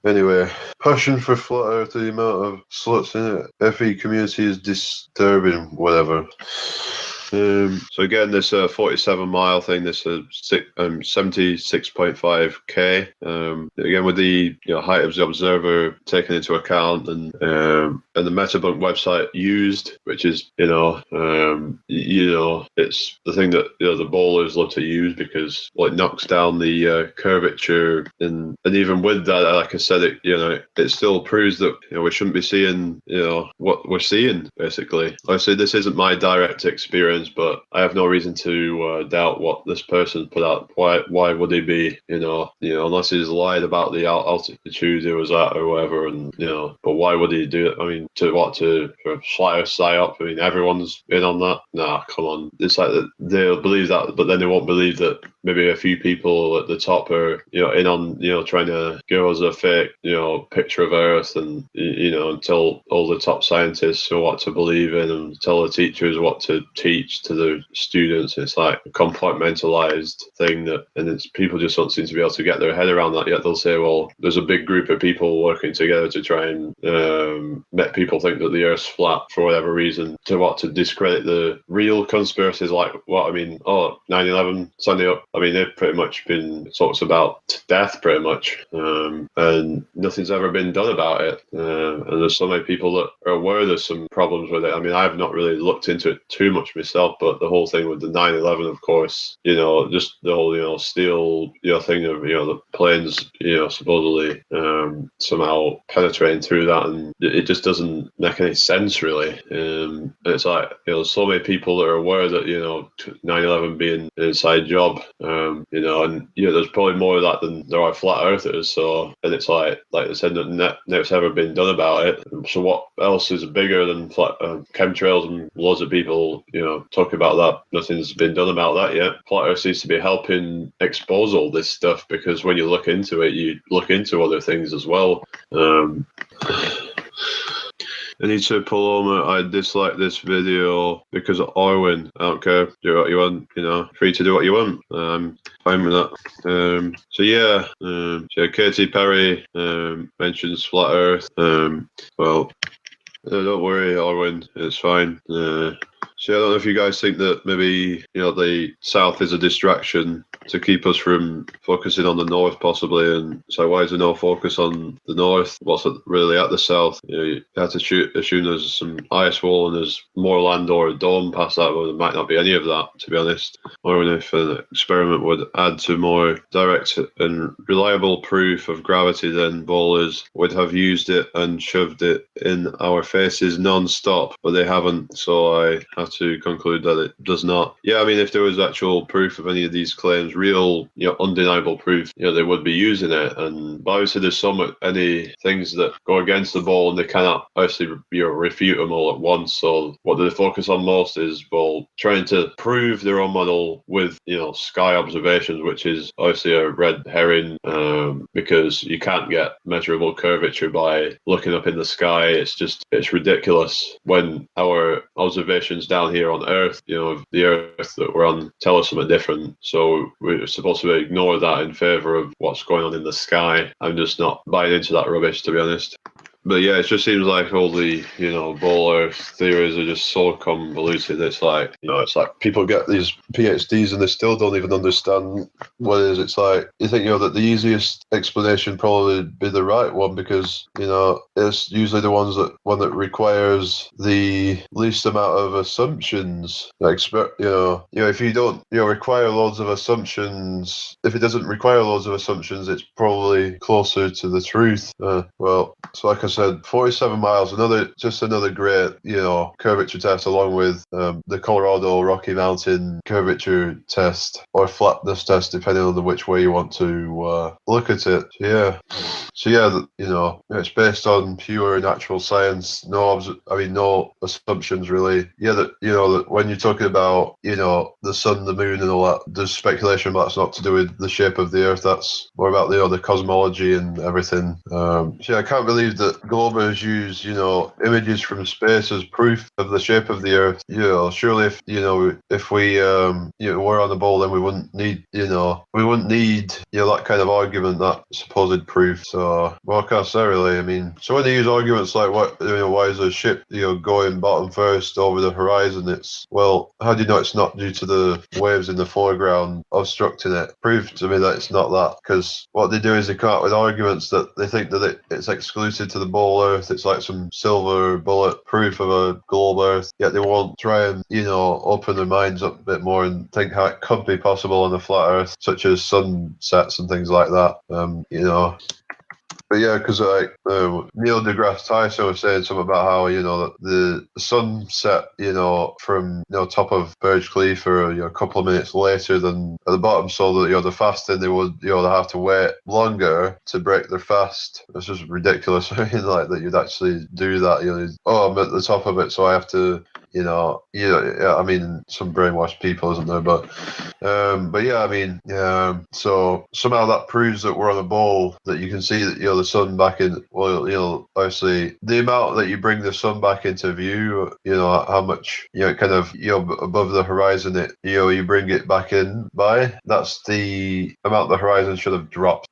Anyway, passion for Flat Earth, the amount of what's in it? FE community is disturbing, whatever. So again, this 47-mile thing, this 76.5k. Again, with the height of the observer taken into account, and the Metabunk website used, which is it's the thing that the bowlers love to use because it knocks down the curvature, and even with that, like I said, it still proves that we shouldn't be seeing what we're seeing. Basically, obviously, this isn't my direct experience, but I have no reason to doubt what this person put out. Why would he be, unless he's lied about the altitude he was at or whatever, and but why would he do it? I mean, for flat Earth psyop? I mean, everyone's in on that. Nah, come on. It's like they'll believe that, but then they won't believe that maybe a few people at the top are, in on, trying to give us a fake, picture of Earth, and and tell all the top scientists what to believe in, and tell the teachers what to teach to the students. It's like a compartmentalized thing and people just don't seem to be able to get their head around that yet. They'll say, well, there's a big group of people working together to try and make people think that the Earth's flat for whatever reason, to discredit the real conspiracies, like what I mean. 9/11, Sunday up. I mean, they've pretty much been talked about to death, pretty much, and nothing's ever been done about it. And there's so many people that are aware there's some problems with it. I mean, I've not really looked into it too much myself, but the whole thing with the 9/11, of course, just the whole steel thing of the planes supposedly somehow penetrating through that, and it just doesn't make any sense really. It's like so many people that are aware that 9/11 being an inside job, and there's probably more of that than there are flat earthers. So, and it's like I said, nothing's ever been done about it. So what else is bigger than chemtrails, and loads of people talk about that? Nothing's been done about that yet. Flat Earth seems to be helping expose all this stuff, because when you look into it, you look into other things as well. Anita Paloma, I dislike this video because of Orwin. I don't care. Do what you want, free to do what you want. Fine with that. Katy Perry mentions flat Earth. Well, don't worry, Orwin, it's fine. So I don't know if you guys think that maybe the South is a distraction to keep us from focusing on the North, possibly. And so why is there no focus on the North? What's really at the South? You have to assume there's some ice wall and there's more land or a dome past that, but there might not be any of that, to be honest. Or if an experiment would add to more direct and reliable proof of gravity, then bowlers would have used it and shoved it in our faces non-stop, but they haven't. So I have to conclude that it does not. Yeah, I mean, if there was actual proof of any of these claims, real, undeniable proof, they would be using it. And obviously, there's any things that go against the ball, and they cannot obviously, refute them all at once. So what they focus on most is, trying to prove their own model with, sky observations, which is obviously a red herring, because you can't get measurable curvature by looking up in the sky. It's ridiculous when our observations down here on Earth, the Earth that we're on, tell us something different. So we're supposed to ignore that in favour of what's going on in the sky. I'm just not buying into that rubbish, to be honest. But yeah, it just seems like all the, ball Earth theories are just so convoluted. It's like, it's like people get these PhDs and they still don't even understand what it is. It's like, you think, that the easiest explanation probably be the right one, because, it's usually the one that requires the least amount of assumptions. If you don't, require loads of assumptions, if it doesn't require loads of assumptions, it's probably closer to the truth. So like I said, 47 miles, another great, curvature test, along with the Colorado Rocky Mountain curvature test, or flatness test, depending on which way you want to look at it. It's based on pure natural science. No assumptions really. That when you're talking about, the sun, the moon, and all that, there's speculation, but that's not to do with the shape of the Earth. That's more about the cosmology and everything. I can't believe that that Globers use, images from space as proof of the shape of the Earth, surely if we, were on the ball, then we wouldn't need, that kind of argument, that supposed proof. So, well, I can't say really. I mean, so when they use arguments like, why is the ship, going bottom first over the horizon? It's, well, how do you know it's not due to the waves in the foreground obstructing it? Prove to me that it's not that, because what they do is they come up with arguments that they think that it's exclusive to the ball Earth. It's like some silver bullet proof of a globe Earth, yet they won't try and, open their minds up a bit more and think how it could be possible on a flat Earth, such as sunsets and things like that. But yeah, because Neil deGrasse Tyson was saying something about how that the sunset from top of Burj Khalifa a couple of minutes later than at the bottom, so that the fasting they would they have to wait longer to break their fast. It's just ridiculous. I mean, like that you'd actually do that. I'm at the top of it, so I have to. I mean, some brainwashed people, isn't there? But yeah, I mean, so somehow that proves that we're on a ball, that you can see that the sun back in. Well, obviously the amount that you bring the sun back into view, how much kind of above the horizon you bring it back in by. That's the amount the horizon should have dropped,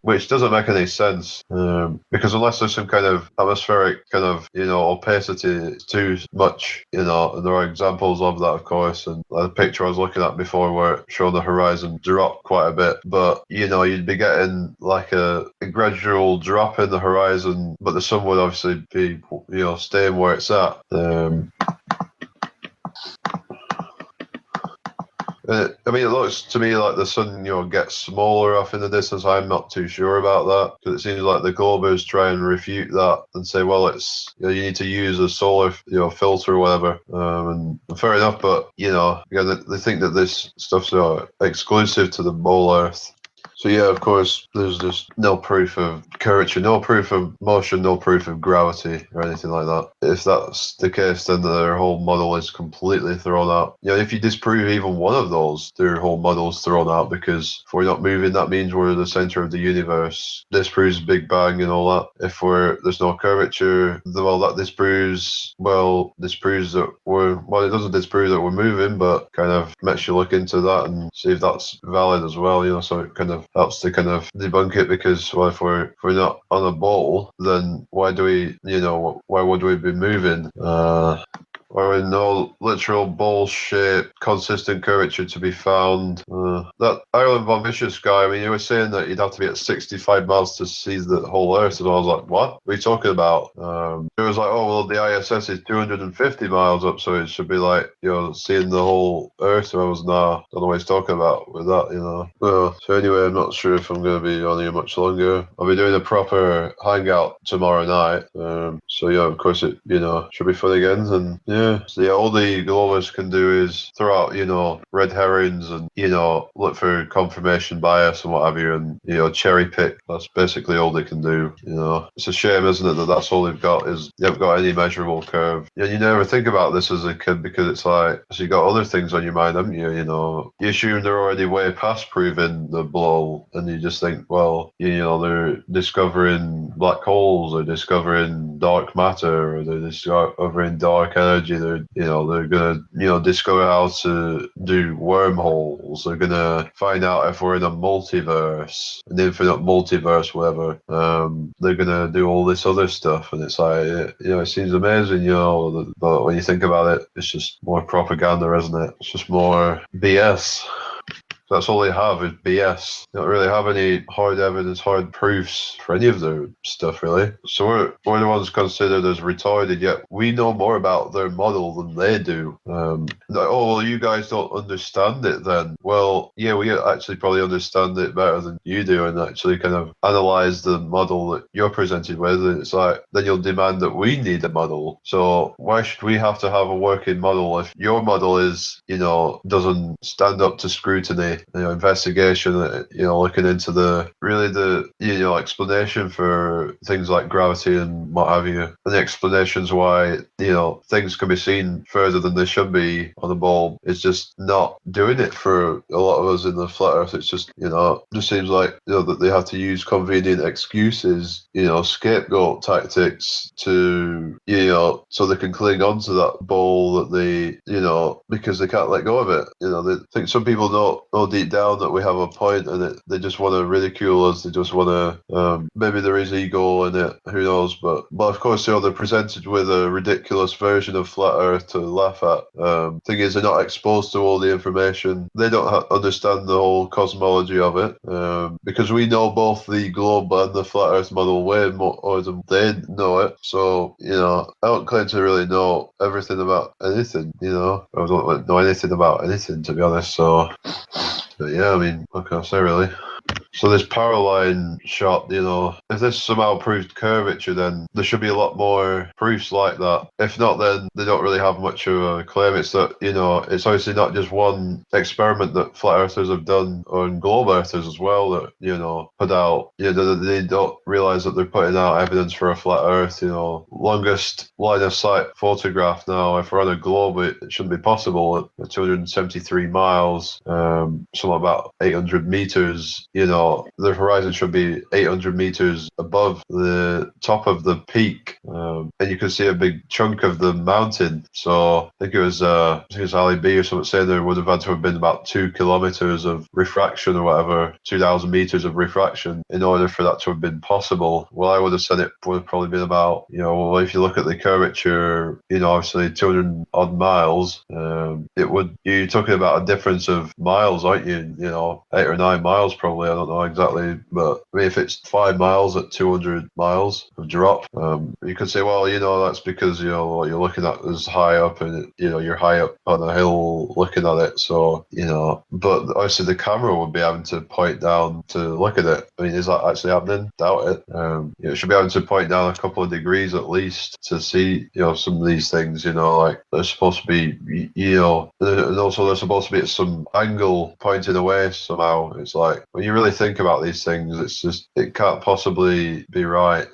which doesn't make any sense, because unless there's some kind of atmospheric kind of opacity, it's too much. And there are examples of that, of course, and the picture I was looking at before where it showed the horizon drop quite a bit, but you'd be getting like a gradual drop in the horizon, but the sun would obviously be staying where it's at. I mean, it looks to me like the sun, gets smaller off in the distance. I'm not too sure about that, because it seems like the Globers try and refute that and say, well, it's you need to use a solar, filter or whatever. And fair enough, but again, they think that this stuff's exclusive to the ball Earth. So yeah, of course, there's just no proof of curvature, no proof of motion, no proof of gravity or anything like that. If that's the case, then their whole model is completely thrown out. If you disprove even one of those, their whole model is thrown out, because if we're not moving, that means we're the center of the universe. Disproves Big Bang and all that. If there's no curvature, well, that disproves that it doesn't disprove that we're moving, but kind of makes you look into that and see if that's valid as well, so it kind of helps to kind of debunk it, because if we're not on a ball, then why would we be moving? Or in no literal ball-shaped, consistent curvature to be found. That Ireland von Vicious guy, I mean, he was saying that you'd have to be at 65 miles to see the whole Earth, and I was like, what are you talking about? It was like, oh, well, the ISS is 250 miles up, so it should be like, seeing the whole Earth. So I was, don't know what he's talking about with that, So anyway, I'm not sure if I'm going to be on here much longer. I'll be doing a proper hangout tomorrow night. So yeah, of course it, should be fun again, and yeah. So yeah, all the Globers can do is throw out, red herrings and, look for confirmation bias and what have you, and, cherry pick. That's basically all they can do, It's a shame, isn't it, that that's all they've got, is they haven't got any measurable curve. You never think about this as a kid, because it's like, so you got other things on your mind, haven't you? You assume they're already way past proving the blow, and you just think, well, they're discovering black holes, or discovering dark matter, or they're discovering dark energy. They're gonna discover how to do wormholes. They're gonna find out if we're in a multiverse, an infinite multiverse, whatever. They're gonna do all this other stuff, and it's like, it seems amazing, but when you think about it, it's just more propaganda, isn't it? It's just more BS. That's all they have is BS. They don't really have any hard evidence, hard proofs for any of their stuff, really. So we're the ones considered as retarded, yet we know more about their model than they do. Well, you guys don't understand it then. Well, yeah, we actually probably understand it better than you do, and actually kind of analyze the model that you're presented with. And it's like, then you'll demand that we need a model. So why should we have to have a working model if your model is, doesn't stand up to scrutiny? investigation, looking into the explanation for things like gravity and what have you, and the explanations why things can be seen further than they should be on a bulb. It's just not doing it for a lot of us in the flat Earth. It's just just seems like that they have to use convenient excuses, scapegoat tactics to so they can cling on to that bowl that they because they can't let go of it. They think some people know deep down that we have a point, and they just want to ridicule us. They just want to maybe there is ego in it, who knows, but of course they're presented with a ridiculous version of flat Earth to laugh at. Thing is, they're not exposed to all the information. They don't understand the whole cosmology of it, because we know both the globe and the flat Earth model way more than they know it. So I don't claim to really know everything about anything. I don't know anything about anything, to be honest. So, but yeah, I mean, what can I say, really? So this power line shot, if this somehow proved curvature, then there should be a lot more proofs like that. If not, then they don't really have much of a claim. It's that, it's obviously not just one experiment that flat earthers have done, or globe earthers as well, that, put out, they don't realize that they're putting out evidence for a flat earth. Longest line of sight photograph now, if we're on a globe, it shouldn't be possible at 273 miles, something about 800 meters. The horizon should be 800 meters above the top of the peak, and you can see a big chunk of the mountain. So I think it was Ali B or something saying there would have had to have been about 2 kilometers of refraction or whatever, 2,000 meters of refraction in order for that to have been possible. Well, I would have said it would have probably been about, well, if you look at the curvature, obviously 200 odd miles, you're talking about a difference of miles, aren't you? 8 or 9 miles probably. I don't know exactly, but I mean, if it's 5 miles at 200 miles of drop, you could say, well, that's because what you're looking at is high up, and you're high up on a hill looking at it. So but obviously the camera would be having to point down to look at it. I mean, is that actually happening? Doubt it. It should be having to point down a couple of degrees at least to see some of these things. Like they're supposed to be, and also they're supposed to be at some angle pointing away somehow. It's like when you really think about these things, it's just it can't possibly be right.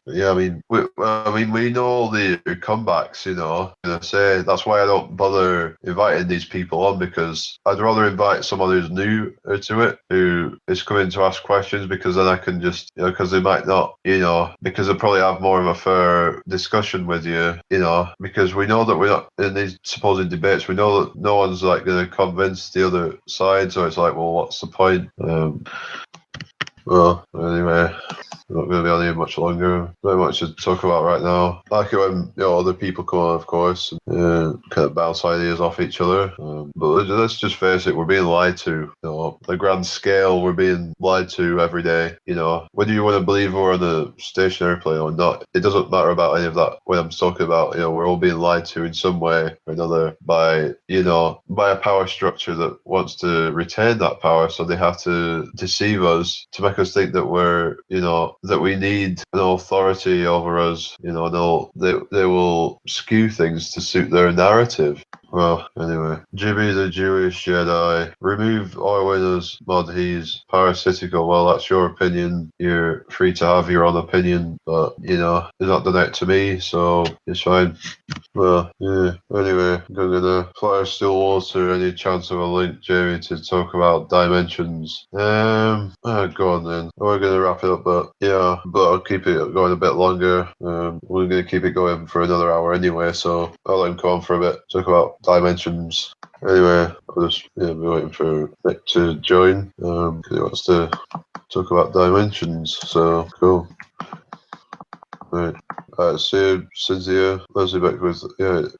Yeah, I mean, we know all the comebacks. I say that's why I don't bother inviting these people on, because I'd rather invite someone who's new to it, who is coming to ask questions, because then I can just because they might not, because they'll probably have more of a fair discussion with you, because we know that we're not in these supposed debates. We know that no one's like going to convince the other side, so it's like, well, what's the point? Well, anyway, not going to be on here much longer. Not much to talk about right now. I like it when other people come on, of course, and kind of bounce ideas off each other. But let's just face it, we're being lied to. The grand scale, we're being lied to every day. Whether you want to believe we're on a stationary plane or not, it doesn't matter about any of that. When I'm talking about, we're all being lied to in some way or another by a power structure that wants to retain that power, so they have to deceive us to make us think that we're, that we need an authority over us. They will skew things to suit their narrative. Well, anyway, Jimmy the Jewish Jedi, remove Orwinner's mod, he's parasitical. Well, that's your opinion. You're free to have your own opinion, but, it's not done it to me, so it's fine. Well, yeah, anyway, I'm gonna fire still water, any chance of a link, Jamie, to talk about dimensions. Go on then. We're gonna wrap it up, but I'll keep it going a bit longer. We're gonna keep it going for another hour anyway, so I'll let him go on for a bit, talk about dimensions. Anyway, I'll just be waiting for Nick to join, because he wants to talk about dimensions, so cool. Right. So Cynthia, Leslie Beckwith,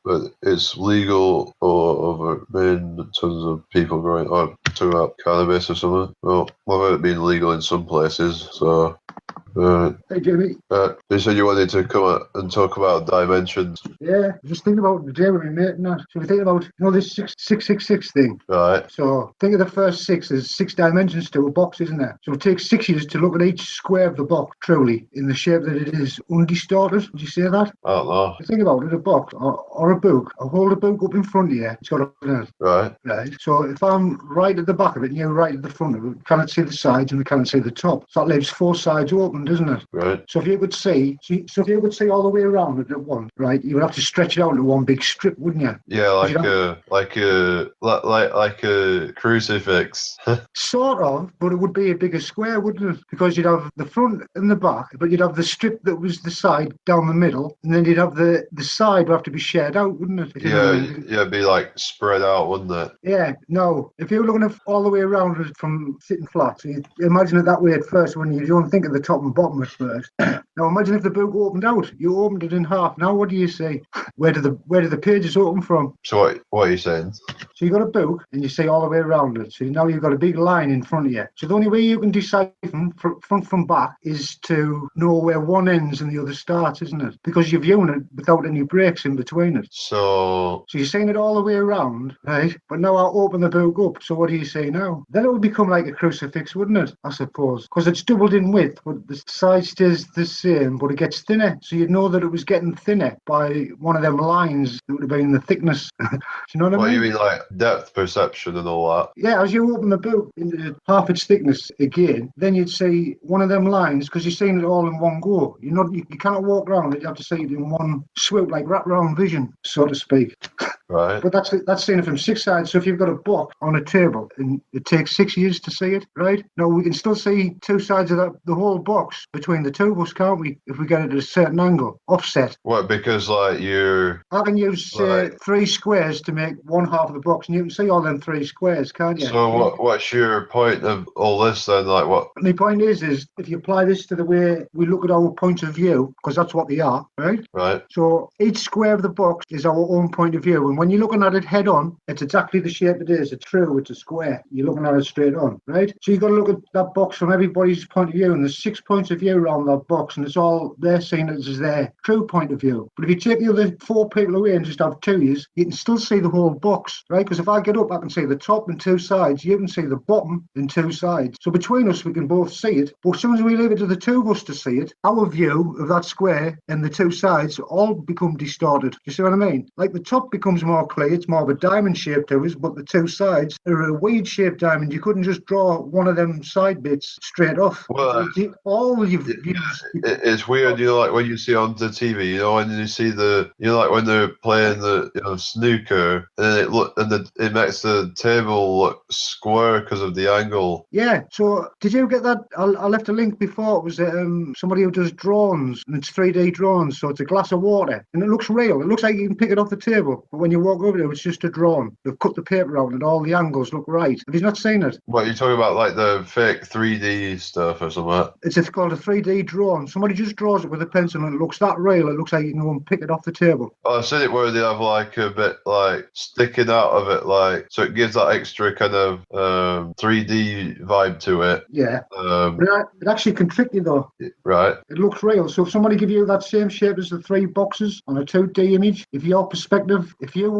but it's legal over in tons of people growing up talking about cannabis or something. Well, without it being legal in some places, so Hey, Jimmy. You said you wanted to come out and talk about dimensions. Yeah, just thinking about the day with my mate and that. So we think about, this 666 thing. Right. So think of the first six as 6 dimensions to a box, isn't there? So it takes 6 years to look at each square of the box truly in the shape that it is undistorted. Would you say that? I don't know. Think about it, a box or a book. I'll hold a book up in front of you. It's got a Right. Right. So if I'm right at the back of it and you're right at the front of it, we cannot see the sides and we cannot see the top. So that leaves 4 sides open, doesn't it? Right. So if you could see, all the way around it at once, right, you would have to stretch it out into one big strip, wouldn't you? Yeah, like a crucifix. Sort of, but it would be a bigger square, wouldn't it? Because you'd have the front and the back, but you'd have the strip that was the side down the middle, and then you'd have the side would have to be shared out, wouldn't it? It'd be like spread out, wouldn't it? Yeah, no. If you're looking at all the way around it from sitting flat, so you imagine it that way at first when you don't think of the top and bottom at first. Now imagine if the book opened out. You opened it in half. Now what do you see? Where do the pages open from? So what are you saying? So you've got a book and you see all the way around it. So now you've got a big line in front of you. So the only way you can decipher front from back is to know where one ends and the other starts, isn't it? Because you're viewing it without any breaks in between it. So you're seeing it all the way around, right? But now I'll open the book up. So what do you say now? Then it would become like a crucifix, wouldn't it? I suppose. Because it's doubled in width, but the side stays the same, but it gets thinner. So you'd know that it was getting thinner by one of them lines that would have been the thickness. Do you know what I mean? What you mean, like depth perception and all that? Yeah, as you open the book into half its thickness again, then you'd see one of them lines, because you're seeing it all in one go. You cannot walk around it, you have to see it in one swoop, like wrap round vision, so to speak. Right. But that's seeing it from 6 sides. So if you've got a box on a table and it takes 6 years to see it, right? Now we can still see 2 sides of the whole box between the two of us, can't we? If we get it at a certain angle, offset. What? Because like I can use 3 squares to make one half of the box, and you can see all them 3 squares, can't you? So what's your point of all this then? Like what? My point is if you apply this to the way we look at our points of view, because that's what they are, right? Right. So each square of the box is our own point of view, and when you're looking at it head on, it's exactly the shape it is. It's true, it's a square. You're looking at it straight on, right? So you've got to look at that box from everybody's point of view, and there's 6 points of view around that box, and it's all they're seeing it as their true point of view. But if you take the other 4 people away and just have 2 years, you can still see the whole box, right? Because if I get up, I can see the top and 2 sides. You can see the bottom and 2 sides. So between us, we can both see it. But as soon as we leave it to the 2 of us to see it, our view of that square and the 2 sides all become distorted. You see what I mean? Like the top becomes more clear, it's more of a diamond shape to us, but the 2 sides are a weed shaped diamond. You couldn't just draw one of them side bits straight off. Well, it's weird, like when you see on the TV, when you see like when they're playing the snooker, and it makes the table look square because of the angle. Yeah. So did you get that? I left a link before. It was somebody who does drones, and it's 3D drones. So it's a glass of water, and it looks real. It looks like you can pick it off the table, but when you walk over there, it's just a drone. They've cut the paper out, and all the angles look right. Have you not seen it? What are you talking about, like the fake 3D stuff or something? It's called a 3D drone. Somebody just draws it with a pencil, and it looks that real. It looks like you can go and pick it off the table. I've seen it where they have like a bit like sticking out of it, like so it gives that extra kind of 3D vibe to it. Yeah. It actually can trick you though. Right. It looks real. So if somebody give you that same shape as the 3 boxes on a 2D image, if you're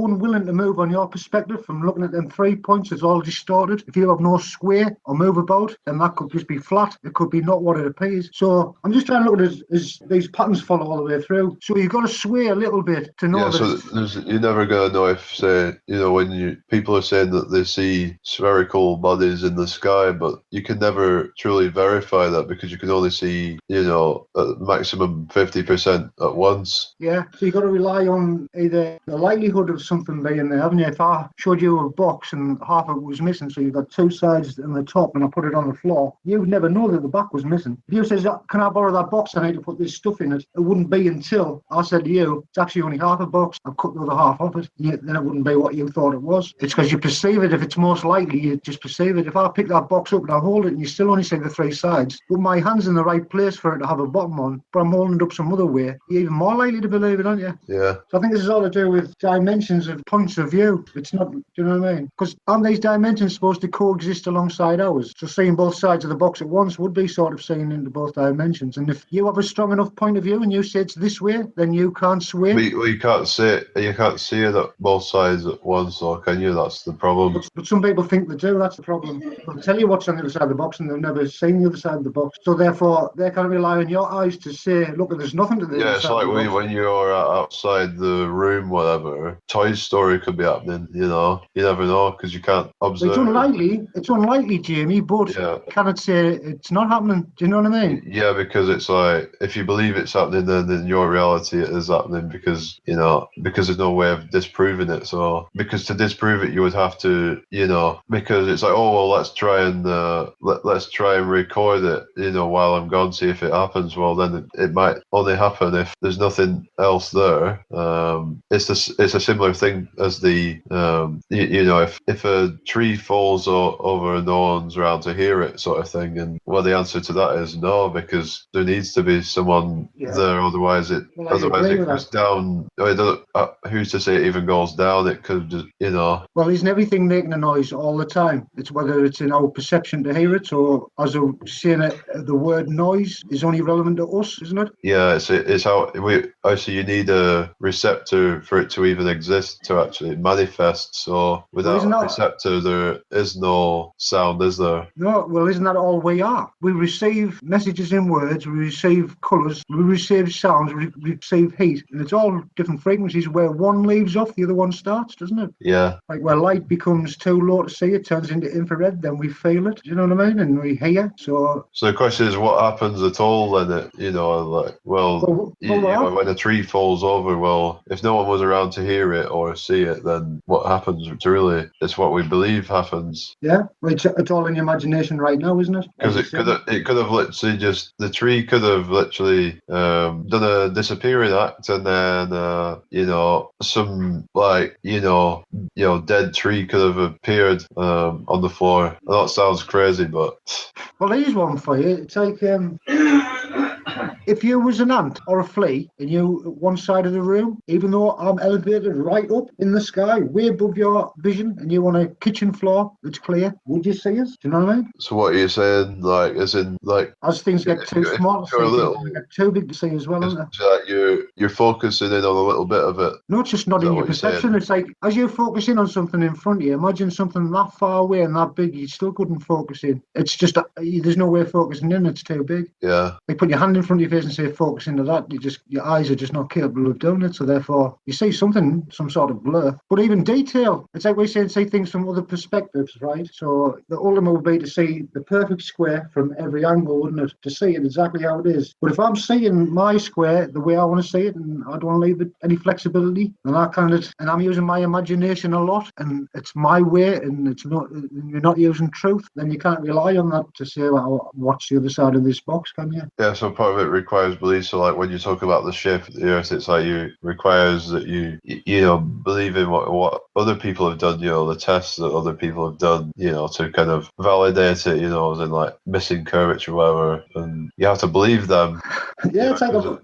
unwilling to move on your perspective from looking at them 3 points, it's all distorted. If you have no square or move about, then that could just be flat. It could be not what it appears. So I'm just trying to look at it as these patterns follow all the way through. So you've got to sway a little bit to know that. So you're never gonna know if, say, when people are saying that they see spherical bodies in the sky, but you can never truly verify that because you can only see, at maximum 50% at once. Yeah, so you've got to rely on either the likelihood of something being there, haven't you? If I showed you a box and half of it was missing, so you've got 2 sides and the top, and I put it on the floor, you would never know that the back was missing. If you says, can I borrow that box? I need to put this stuff in it. It wouldn't be until I said to you, it's actually only half a box. I've cut the other half off it. Then it wouldn't be what you thought it was. It's because you perceive it. If it's most likely, you just perceive it. If I pick that box up and I hold it and you still only see the 3 sides, but my hand's in the right place for it to have a bottom on, but I'm holding it up some other way, you're even more likely to believe it, aren't you? Yeah. So I think this is all to do with dimension. dimensions of points of view. It's not, do you know what I mean? Because aren't these dimensions supposed to coexist alongside ours? So seeing both sides of the box at once would be sort of seeing into both dimensions. And if you have a strong enough point of view and you say it's this way, then you can't sway. Well, you can't see it at both sides at once, or can you? That's the problem. But some people think they do. That's the problem. They'll tell you what's on the other side of the box, and they've never seen the other side of the box. So therefore, they can't rely on your eyes to say, "Look, there's nothing to the other Yeah, it's side like of the box." when you're outside the room, whatever. Toy Story could be happening. You know, you never know because you can't observe. It's unlikely. It's unlikely, Jamie. But Yeah. cannot say it's not happening. Do you know what I mean? Yeah, because it's like if you believe it's happening, then in your reality it is happening because there's no way of disproving it. So because to disprove it, you would have to, because it's like, oh well, let's try and let's try and record it, while I'm gone, see if it happens. Well, then it might only happen if there's nothing else there. It's a similar thing as the if a tree falls over and no one's around to hear it, sort of thing. And well, the answer to that is no, because there needs to be someone there, otherwise it goes down. I mean, who's to say it even goes down? It could just, Well, isn't everything making a noise all the time? It's whether it's in our perception to hear it, or as I was saying, the word noise is only relevant to us, isn't it? Yeah, it's how you need a receptor for it to even exist, to actually manifest. So without a receptor, there is no sound, is there? No, well, isn't that all we are? We receive messages in words, we receive colours, we receive sounds, we receive heat, and it's all different frequencies. Where one leaves off, the other one starts, doesn't it? Yeah. Like where light becomes too low to see, it turns into infrared, then we feel it. Do you know what I mean? And we hear. So the question is, what happens at all then? When a tree falls over, well, if no one was around to hear it or see it, then what happens? It's what we believe happens. Yeah, it's all in your imagination right now, isn't it? Because it could have literally the tree could have literally done a disappearing act, and then some dead tree could have appeared on the floor. I know it sounds crazy, but well, here's one for you. It's like if you was an ant or a flea and you at one side of the room, even though I'm elevated right up in the sky, way above your vision, and you on a kitchen floor that's clear, would you see us? Do you know what I mean? So what are you saying? Like, as in, like, as things get too small, things get too big to see as well, isn't it? Like you're focusing in on a little bit of it. No, it's just not in your perception. It's like as you focus in on something in front of you, imagine something that far away and that big, you still couldn't focus in. It's just there's no way of focusing in. It's too big. Yeah. Like put your hand in front of your face and say focus into that. Your eyes are just not capable of doing it. So therefore, you see something, some sort of blur. But even detail, it's like we say things from other perspectives, right? So the ultimate would be to see the perfect square from every angle, wouldn't it? To see it exactly how it is. But if I'm seeing my square the way I want to see it, and I don't want to leave it any flexibility, and I'm using my imagination a lot, and it's my way, and you're not using truth, then you can't rely on that to say, well, what's the other side of this box, can you? Yeah, so part of it requires belief. So like when you talk about the shift of the earth, it's like requires that you believe in what other people have done, the tests that other people have done, to kind of validate it, as in like missing curvature or whatever, and you have to believe them. Yeah,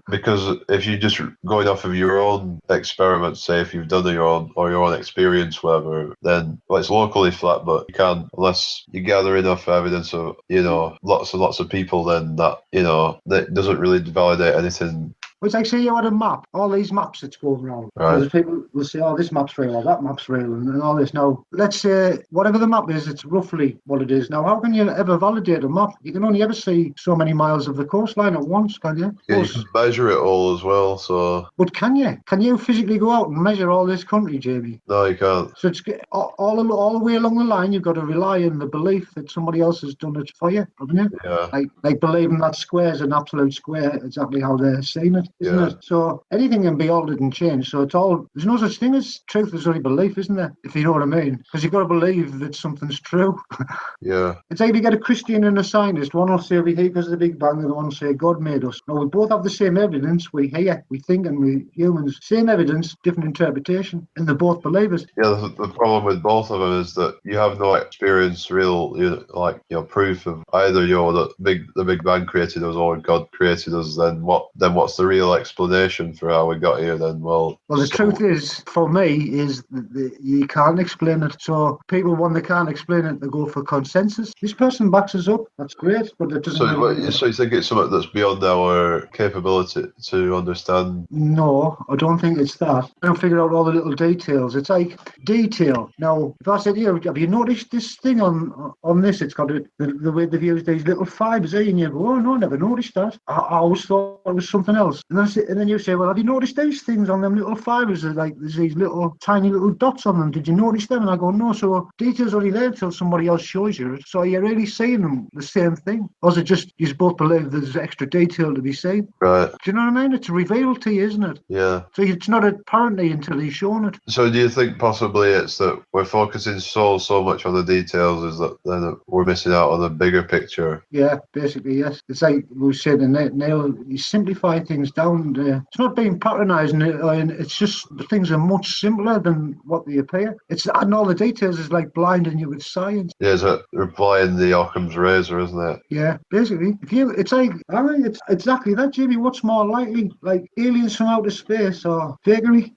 because if you just going off of your own experiments, say if you've done your own experience, whatever, then it's locally flat, but you can't unless you gather enough evidence of lots and lots of people, then that doesn't really validate anything. It's like, say you had a map, all these maps that's going around. Right. There's people will say, oh, this map's real, or that map's real, and all this. Now, let's say, whatever the map is, it's roughly what it is. Now, how can you ever validate a map? You can only ever see so many miles of the coastline at once, can you? Yeah, you can measure it all as well, so... But can you? Can you physically go out and measure all this country, Jamie? No, you can't. So it's all the way along the line, you've got to rely on the belief that somebody else has done it for you, haven't you? Yeah. Like believing that square is an absolute square, exactly how they're seeing it, isn't it? So anything can be altered and changed. So there's no such thing as truth, there's only belief, isn't there? If you know what I mean. Because you've got to believe that something's true. Yeah. It's like if you get a Christian and a scientist, one will say we hear because of the Big Bang, the other one will say God made us. No, we both have the same evidence. We hear, we think, and we humans, same evidence, different interpretation, and they're both believers. Yeah, the problem with both of them is that you have no experience, proof of either the Big Bang created us or God created us. Then what's the real real explanation for how we got here, then the truth is, for me, is that you can't explain it. So people, when they can't explain it, they go for consensus. This person backs us up. That's great, but it doesn't. So you think it's something that's beyond our capability to understand? No, I don't think it's that. I don't figure out all the little details. It's like detail. Now, if I said, have you noticed this thing on this? It's got the way they've used these little fibres, and you go, oh no, I never noticed that. I always thought it was something else. And then you say, well, have you noticed these things on them little fibres? There's these little tiny little dots on them. Did you notice them? And I go, no. So detail's only there until somebody else shows you it. So are you really seeing them the same thing, or is it just you both believe there's extra detail to be seen? Right. Do you know what I mean? It's revealed to you, isn't it? Yeah. So it's not apparently until he's shown it. So do you think possibly it's that we're focusing so much on the details, is that then we're missing out on the bigger picture? Yeah, basically, yes. It's like we were saying, Neil, you simplify things down. It's not being patronising, it's just the things are much simpler than what they appear. It's adding all the details is like blinding you with science. Yeah, it's applying the Occam's razor, isn't it? Yeah, basically. It's exactly that, Jamie. What's more likely, like aliens from outer space or fakery?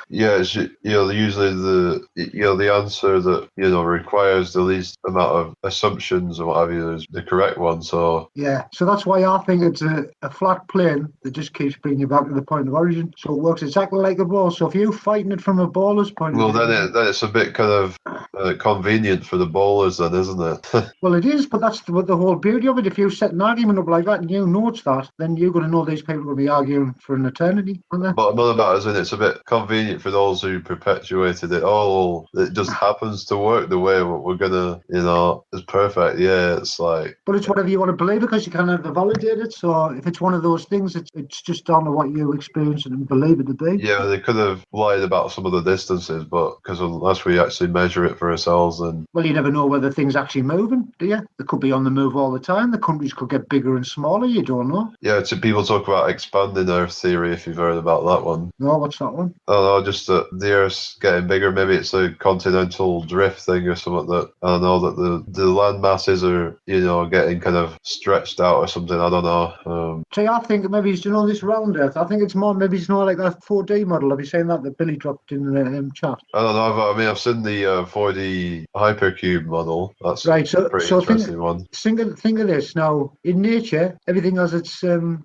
Yeah, it's, usually the answer that requires the least amount of assumptions and what have you is the correct one. So yeah, so that's why I think it's a flat plane that just keeps bringing you back to the point of origin. So it works exactly like a ball. So if you're fighting it from a baller's point of view, then it's a bit kind of convenient for the bowlers, then, isn't it? Well, it is, but that's the whole beauty of it. If you set an argument up like that and you note that, then you're going to know these people will be arguing for an eternity, aren't they? But another matter is, it's a bit convenient for those who perpetuated it. Oh, it just happens to work the way we're gonna, it's perfect. Yeah, it's like. But it's whatever you want to believe because you can't ever validate it. So if it's one of those things, it's just down to what you experience and believe it to be. Yeah, they could have lied about some of the distances, but because unless we actually measure it for ourselves, then. Well, you never know whether things actually moving, do you? They could be on the move all the time. The countries could get bigger and smaller. You don't know. Yeah, people talk about expanding Earth theory. If you've heard about that one. No, what's that one? I don't know, just that the Earth's getting bigger. Maybe it's a continental drift thing or something that I don't know, that the land masses are getting kind of stretched out or something. I don't know. See, I think maybe it's this round Earth. I think it's more like that 4D model. Have you seen that Billy dropped in the chat? I don't know. I've seen the 4D hypercube model. That's right. So a pretty interesting one. Think of this now. In nature, everything has its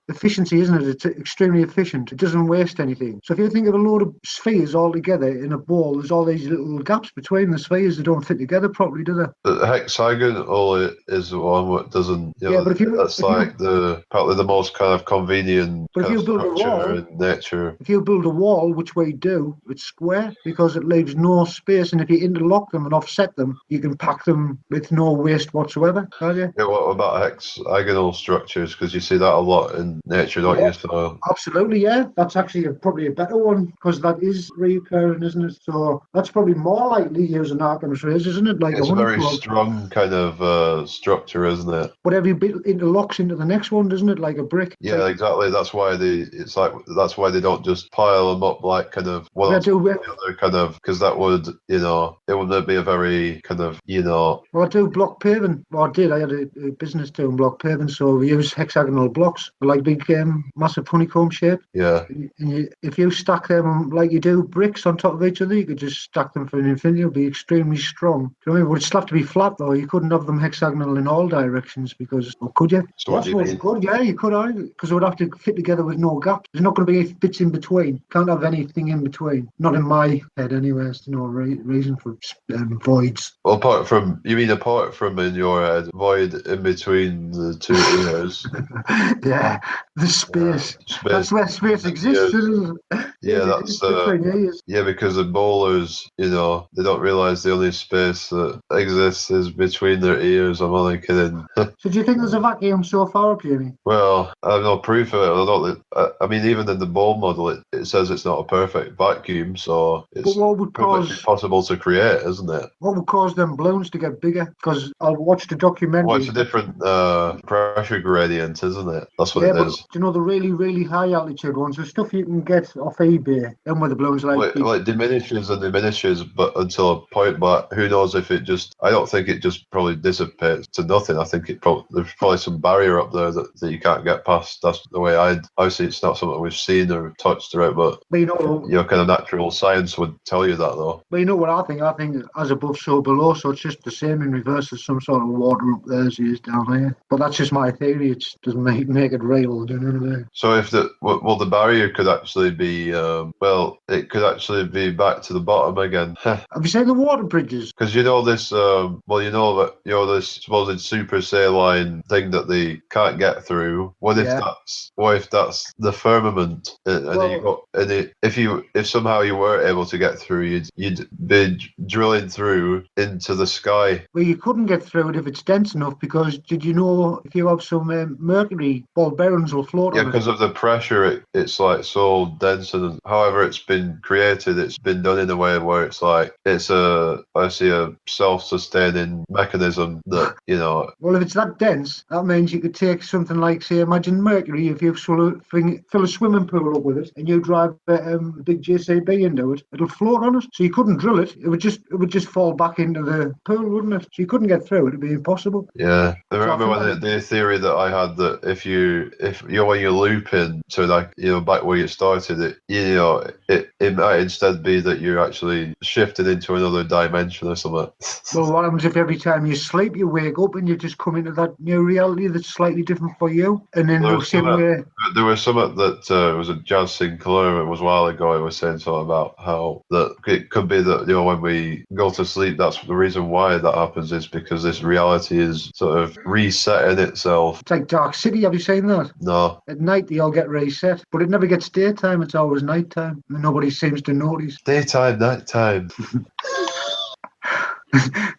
efficiency, isn't it? It's extremely efficient. It doesn't waste anything. So if you think of a load of spheres all together in a ball, there's all these little gaps between the spheres that don't fit together properly, do they? The hexagonal is the one that doesn't. But probably the most kind of convenient. But if you build a wall in nature, if you build a wall, which we do, it's square because it leaves no space, and if you interlock them and offset them, you can pack them with no waste whatsoever, can't you? Yeah. What about hexagonal structures? Because you see that a lot in nature, don't you? So absolutely, yeah. That's actually probably a better one because that is recurring, isn't it? So that's probably more likely using Occam's razor, isn't it? Like it's a very strong kind of structure, isn't it? But every bit interlocks into the next one, doesn't it? Like a brick. Yeah, exactly. That's why they don't just pile them up like kind of one the other kind of, because that would it wouldn't be a very kind of Well, I do block paving. Well, I did. I had a business doing block paving, so we use hexagonal blocks, like big massive honeycomb shape. Yeah. And if you stack them like you do bricks on top of each other, you could just stack them for an infinity. It'll be extremely strong. Do you know what I mean? Would still have to be flat though. You couldn't have them hexagonal in all directions because, or could you? So what do you mean? Good. Yeah, you could. Because it would have to fit together with no gaps. There's not going to be any bits in between. Can't have anything in between. Not in my head, anyway. There's no reason for voids. Well, apart from in your head, void in between the two ears. Yeah, the space. That's where space exists, isn't it? Yeah, that's because the bowlers, they don't realise the only space that exists is between their ears. I'm only kidding. So do you think there's a vacuum so far, Jamie? Well, I have no proof of it. Even in the bowl model, it says it's not a perfect vacuum, so it's perfectly possible to create, isn't it? What would cause them balloons to get bigger? Because I watched a documentary. Well, it's a different pressure gradient, isn't it? That's what it is. Do you know the really, really high altitude ones? The stuff you can get off eBay, then where the balloons like Like diminishes and diminishes, but until a point. But who knows if it just? I don't think it just probably dissipates to nothing. I think there's probably some barrier up there that you can't get past. That's the way I see. It's not something we've seen or touched throughout, but kind of natural science would tell you that though. But you know what I think? I think as above, so below. So it's just the same in reverse as some sort of water up there as it is down here. But that's just my theory. It doesn't make it real. Do you know what I mean? So if the barrier could actually be it could actually be back to the bottom again. Have you seen the water bridges? Because you know this this supposed super saline thing that they can't get through. What if that's the firmament? If somehow you were able to get through, you'd be drilling through into the sky. Well, you couldn't get through it if it's dense enough, because did you know if you have some mercury, ball bearings will float on it? Yeah, because of the pressure, it's like so dense, and however it's been created, it's been done in a way where it's like it's a self-sustaining mechanism that Well, if it's that dense, that means you could take something like, say, imagine mercury. If you fill a swimming pool up with it and you drive a big JCB into it, it'll float on it. So you couldn't drill it. It would just fall back into the pool, wouldn't it? So you couldn't get through it. It'd be impossible. Yeah, I remember when the theory that I had that if when you loop in to back where you started, it might instead be that you're actually shifted into another dimension or something. Well, what happens if every time you sleep, you wake up and you just come into that new reality that's slightly different for you? And then there was something that was a Jazz Sinclair. It was a while ago. It was saying something about how that it could be that when we go to sleep, that's the reason why that happens, is because this reality is sort of resetting itself. It's like Dark City. Have you seen that? No. At night they all get reset, but it never gets daytime. It's always nighttime. Nobody seems to notice. Daytime, nighttime.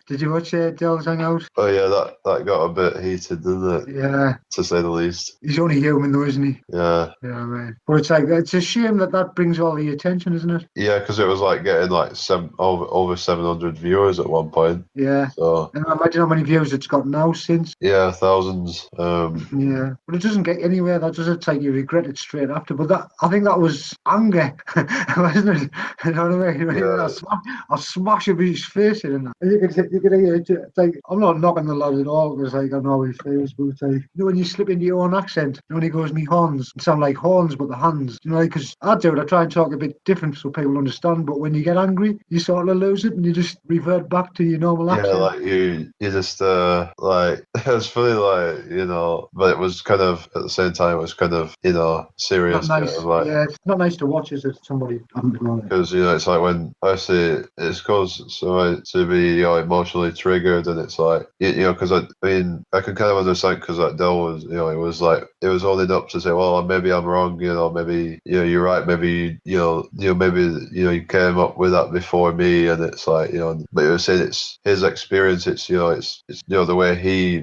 Did you watch Dell's Hangout? Oh yeah, that got a bit heated, didn't it? Yeah. To say the least. He's only human though, isn't he? Yeah. Yeah, man. But it's a shame that brings all the attention, isn't it? Yeah, because it was like getting like over 700 viewers at one point. Yeah. So. And imagine how many views it's got now since. Yeah, thousands. Yeah, but it doesn't get anywhere. That doesn't take you regret it straight after. But I think that was anger, wasn't it? You know what I mean? Yeah. I'll smash a his face in that. You can hear it. It's like, I'm not knocking the lad at all, because like I know he feels, but it's like, when you slip into your own accent, when he goes, me horns, it sound like horns, but the hands. Because I do it. I try and talk a bit different so people understand. But when you get angry, you sort of lose it and you just revert back to your normal accent. Yeah, like you just like it's funny, but it was kind of at the same time it was kind of serious. Not nice. Yeah, it's not nice to watch, is it? Somebody because it's like when I see it's caused to be emotionally triggered, and it's like because I can kind of understand, because that Dell was it was holding up to say, well, maybe I'm wrong, maybe you're right, maybe maybe you came up with that before me, and it's like but it was saying it's his experience, it's the way he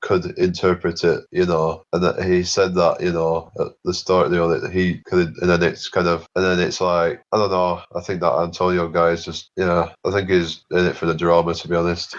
could interpret it, and that he said that at the start, that he could, and then it's like, I don't know, I think that Antonio guy is just I think he's in it for the drama, to be honest.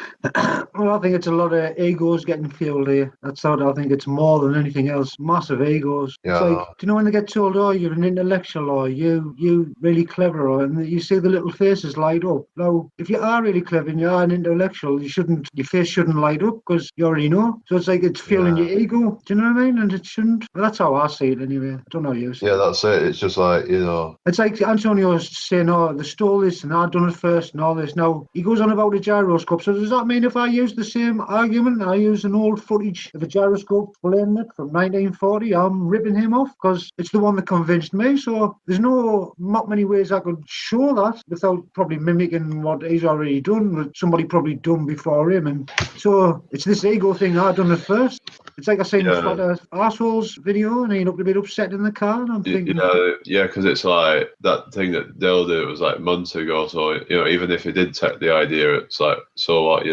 Well, I think it's a lot of egos getting fueled here. That's how I think it's more than anything else. Massive egos. Yeah. It's like, do you know when they get told, oh, you're an intellectual, or you really clever, and you see the little faces light up. Now, if you are really clever and you are an intellectual, your face shouldn't light up, because you already know. So it's like it's fueling your ego. Do you know what I mean? And it shouldn't. Well, that's how I see it anyway. I don't know you. Yeah, that's it. It's just like, It's like Antonio's saying, oh, they stole this and I done it first and all this. Now, he goes on about a gyroscope. So does that mean if I use the same argument, I use an old footage of a gyroscope playing it from 1940, I'm ripping him off, because it's the one that convinced me. So there's not many ways I could show that without probably mimicking what he's already done, what somebody probably done before him. And so it's this ego thing, I done it first. It's like I seen the flat earth arseholes video, and he looked a bit upset in the car, and I'm thinking... Yeah, because it's like, that thing that Dale did was like months ago, so, even if he did take the idea, it's like, so what,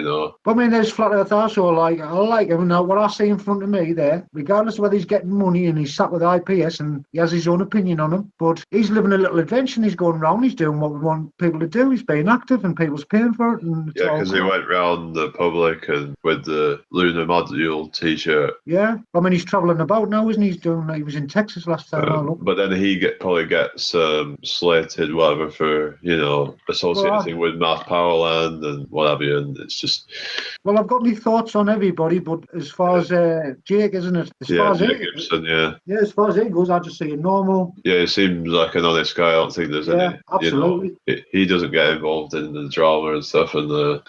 But I mean, there's flat earth arsehole, I like him. Now, what I see in front of me there, regardless of whether he's getting money and he's sat with IPS and he has his own opinion on him, but he's living a little adventure, and he's going round, he's doing what we want people to do, he's being active, and people's paying for it. And because he went round the public and with the lunar module t-shirt Yeah, I mean he's travelling about now, isn't he? He was in Texas last time I looked. But then he probably gets slated, whatever, for associating with Mass Powerland and whatever, and it's just. Well, I've got my thoughts on everybody, but as far as Jake, isn't it? As far as Jake Gibson, yeah. Yeah, as far as it goes, I just see a normal. Yeah, he seems like an honest guy. I don't think there's any. Absolutely. He doesn't get involved in the drama and stuff, and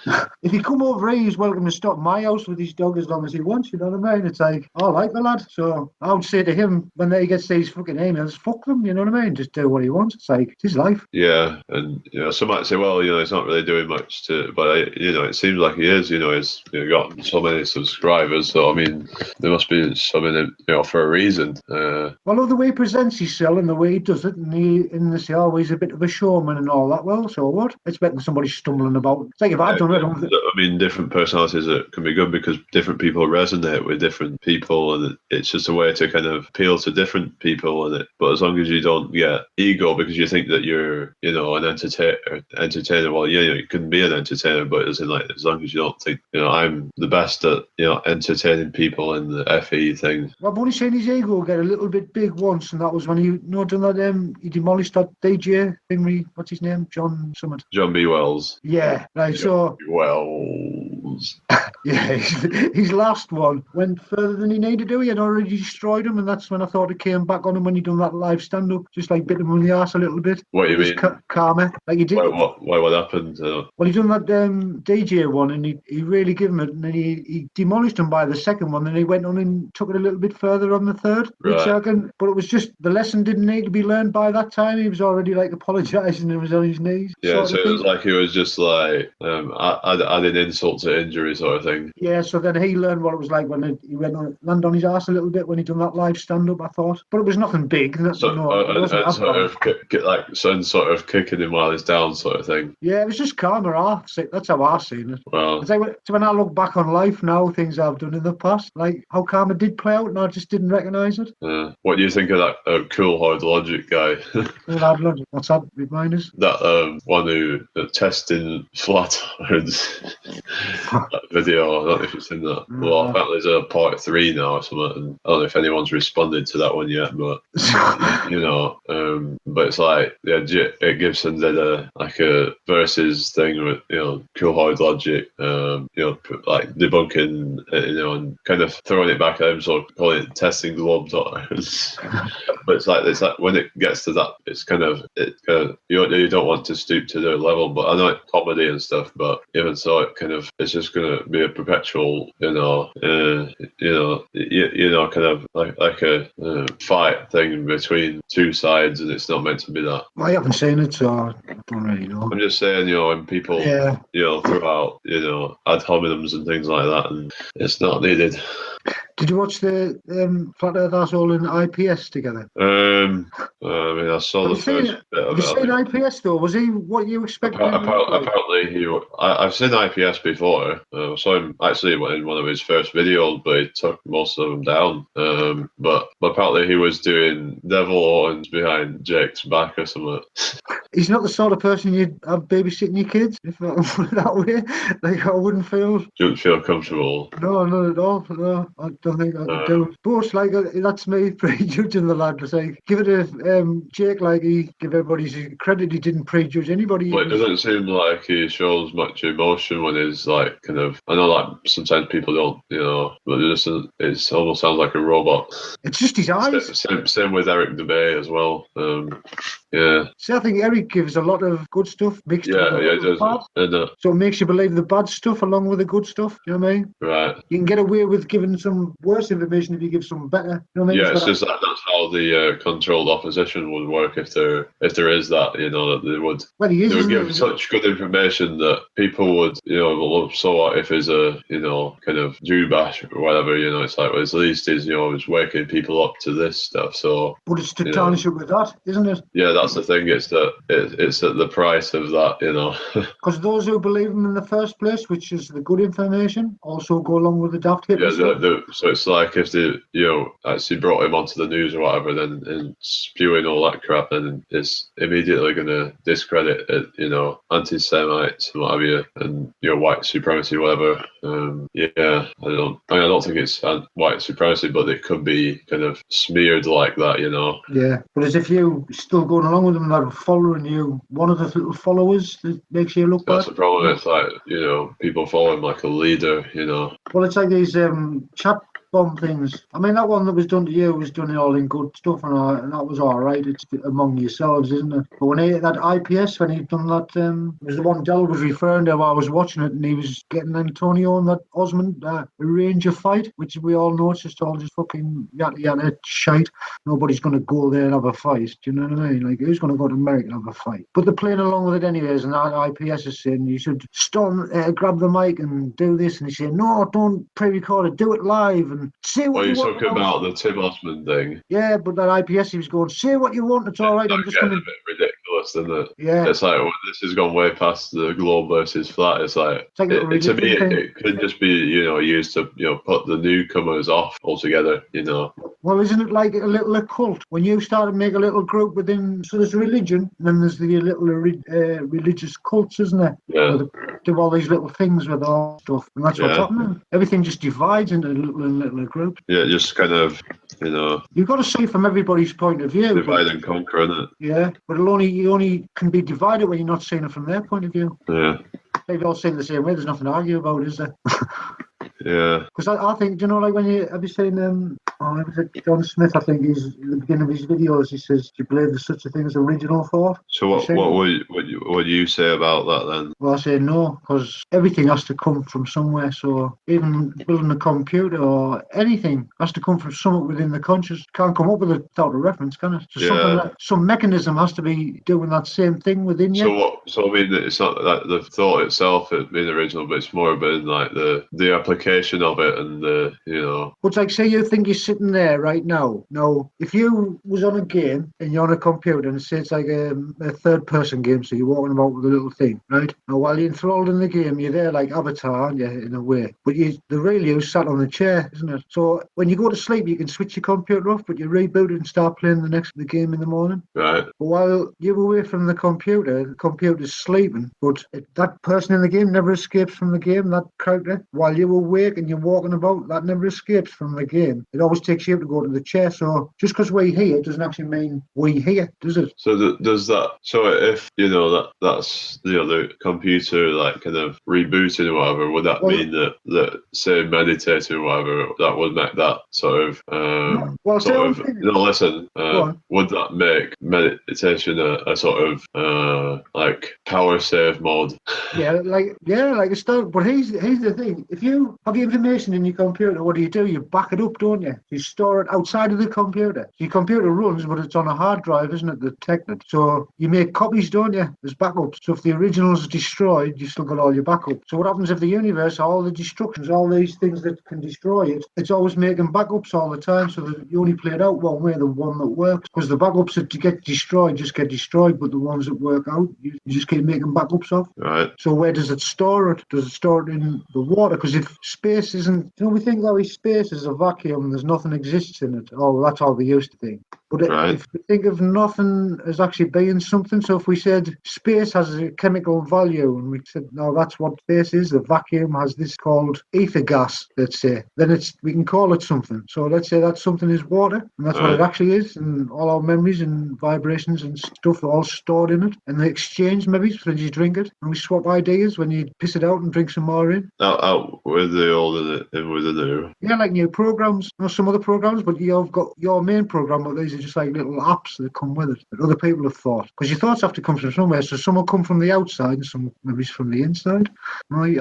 if he come over here, he's welcome to stop my house with his dog as long as he wants. You know what I mean? It's like I like the lad, so I would say to him when he gets these fucking emails, fuck them. You know what I mean? Just do what he wants. It's like it's his life. Yeah, and some might say, well, he's not really doing much but it seems like he is. He's got so many subscribers, so I mean, there must be something for a reason. Well, the way he presents himself and the way he does it, and he's always a bit of a showman and all that. Well, so what? Expecting somebody stumbling about. It's like if I'd done it. I mean, different personalities can be good because different people resonate with different people, and it's just a way to kind of appeal to different people. But as long as you don't get ego because you think that you're, an entertainer. Well, you can be an entertainer, but as long as you don't think, I'm the best at, entertaining people in the FE thing. Well, I've only seen his ego get a little bit big once, and that was when he done that. He demolished that DJ thing. What's his name? John Summit. John B. Wells. Yeah, right. John B. Wells. Yeah, his last one went further than he needed to. He had already destroyed him, and that's when I thought it came back on him when he done that live stand-up, just like bit him on the arse a little bit. What do you mean? Karma, like he did. What happened? Well, he done that DJ one, and he really gave him it, and then he demolished him by the second one, and he went on and took it a little bit further on the third. Right. But it was just the lesson didn't need to be learned by that time. He was already like apologising and was on his knees. Yeah, so it was like he was just like adding insult to injury sort of thing. Yeah, so then he learned what it was like when he went on land on his arse a little bit when he done that live stand-up, I thought. But it was nothing big. Sort of kicking him while he's down sort of thing. Yeah, it was just karma. That's how I've seen it. Well, it's like when I look back on life now, things I've done in the past, like how karma did play out and I just didn't recognise it. What do you think of that Cool Hard Logic guy? What's that? Remind us? That one who testing flat irons. That video, I don't know if you've seen that. Well, apparently there's a part 3 now or something, and I don't know if anyone's responded to that one yet, but but it's like Gibson did a versus thing with Cool Hard Logic, like debunking and kind of throwing it back at him, so calling it testing globes irons. But it's like when it gets to that, it's kind of you don't want to stoop to their level. But I know it's comedy and stuff, but even so, it's just gonna be a perpetual, kind of like a fight thing between two sides, and it's not meant to be that. I haven't seen it, so I don't really know. I'm just saying, when people, throw out, ad hominems and things like that, and it's not needed. Did you watch the Flat Earth Asshole and IPS together? I mean, I saw the first bit of it. Have you seen IPS though? Was he what you expected? Apparently, I've seen IPS before. I saw him actually in one of his first videos, but he took most of them down. But apparently he was doing devil horns behind Jake's back or something. He's not the sort of person you'd have babysitting your kids, if I put it that way. Like, I wouldn't feel... You wouldn't feel comfortable? No, not at all. No, I don't think I could do it. But, like, that's me prejudging the lad. It's like, give it a Jake, like, he give everybody his credit. He didn't prejudge anybody. Well, it doesn't seem like he shows much emotion when he's, like, kind of... I know, like, sometimes people don't, but it almost sounds like a robot. It's just his eyes. Same with Eric DeBay as well. Yeah. See, I think Eric gives a lot of good stuff mixed with he does. bad. So it makes you believe the bad stuff along with the good stuff. You know what I mean? Right. You can get away with giving some worse information if you give some better. You know what I mean? Yeah, it's just that's how the controlled opposition would work if there is that, that they would. Well, he is. They would give such good information that people would, so what if he's a, kind of Jew bash or whatever, it's like, well, at least he's, he's waking people up to this stuff. So. But it's to tarnish it with that, isn't it? Yeah, that's the thing. It's that it's at the price of that, you know. Because those who believe them in the first place, which is the good information, also go along with the daft hip. Yeah, so it's like if they, you know, actually brought him onto the news or whatever, then and spewing all that crap, then it's immediately going to discredit it, you know, anti-Semites and what have you, and, you know, white supremacy, whatever. Yeah, I don't think it's white supremacy, but it could be kind of smeared like that, you know. Yeah, but as if you still going along with them, that are following you, one of the little followers that makes you look bad. That's the problem. It's like, you know, people follow him like a leader, you know. Well, it's like these chat bomb things. I mean, that one that was done to you was done all in good stuff, and that was all right. It's among yourselves, isn't it? But when that IPS, when he'd done that, it was the one Dell was referring to while I was watching it, and he was getting Antonio and that Osmond Ranger fight, which we all know it's just all just fucking yada shite. Nobody's going to go there and have a fight. Do you know what I mean? Like, who's going to go to America and have a fight? But they're playing along with it anyways, and that IPS is saying you should grab the mic and do this, and he's saying, no, don't pre-record it, do it live, and say what you want. You're talking about the Tim Osmond thing. Yeah, but that IPS, he was going, say what you want, it's all right. I'm just going to... a bit ridiculous, isn't it? Yeah. It's like, this has gone way past the globe versus flat. It's like to me, it could just be, you know, used to, you know, put the newcomers off altogether, you know. Well, isn't it like a little cult? When you start to make a little group within, so there's religion, and then there's the little religious cults, isn't there? Yeah. They do all these little things with all stuff, and that's what's happening. Everything just divides into little groups. Yeah, just kind of, you know. You've got to see from everybody's point of view. Divide and conquer, isn't it? Yeah, but you only can be divided when you're not seeing it from their point of view. Yeah. They've all seen the same way. There's nothing to argue about, is there? Yeah. Because I think, you know, like when have you seen John Smith? I think he's at the beginning of his videos. He says, "Do you believe there's such a thing as original thought?" So what would you say about that then? Well, I say no, because everything has to come from somewhere. So even building a computer or anything has to come from somewhere within the conscious. Can't come up with it without a reference, can it? So some mechanism has to be doing that same thing within you. So I mean, it's not that the thought itself being original, but it's more about like the application of it and the, you know. But like, say you think you're sitting there right now. Now, if you was on a game and you're on a computer and say it's like a third-person game, so you're walking about with a little thing, right? Now, while you're enthralled in the game, you're there like Avatar, aren't you, in a way? But the real you sat on the chair, isn't it? So when you go to sleep, you can switch your computer off, but you reboot it and start playing the game in the morning. Right. But while you're away from the computer's sleeping, but that person in the game never escapes from the game, that character. While you're awake and you're walking about, that never escapes from the game. It always takes you to go to the chair. So just because we're here doesn't actually mean we here, does it? So does that? So if you know that's you know the computer like kind of rebooting or whatever, would that mean that say meditating or whatever, that would make that sort of listen? Would that make meditation a sort of like power save mode? Yeah, like a start. But here's the thing: if you have your information in your computer, what do? You back it up, don't you? You store it outside of the computer. Your computer runs, but it's on a hard drive, isn't it? Detected. So you make copies, don't you? There's backups. So if the original's destroyed, you've still got all your backups. So what happens if the universe, all the destructions, all these things that can destroy it, it's always making backups all the time, so that you only play it out one way, the one that works. Because the backups that get destroyed just get destroyed, but the ones that work out, you just keep making backups of. Right. So where does it store it? Does it store it in the water? Because if space isn't, we think that space is a vacuum, there's nothing exists in it. Oh, that's all we used to think. But if we think of nothing as actually being something, so if we said space has a chemical value, and we said, no, that's what space is, the vacuum has this called ether gas, let's say, then we can call it something. So let's say that something is water, and that's what it actually is, and all our memories and vibrations and stuff are all stored in it, and they exchange maybe when you drink it, and we swap ideas when you piss it out and drink some more in. Out with the old and with the new. Yeah, like new programs, some other programs, but you've got your main program, but these are just like little apps that come with it that other people have thought. Because your thoughts have to come from somewhere, so some will come from the outside and some maybe from the inside.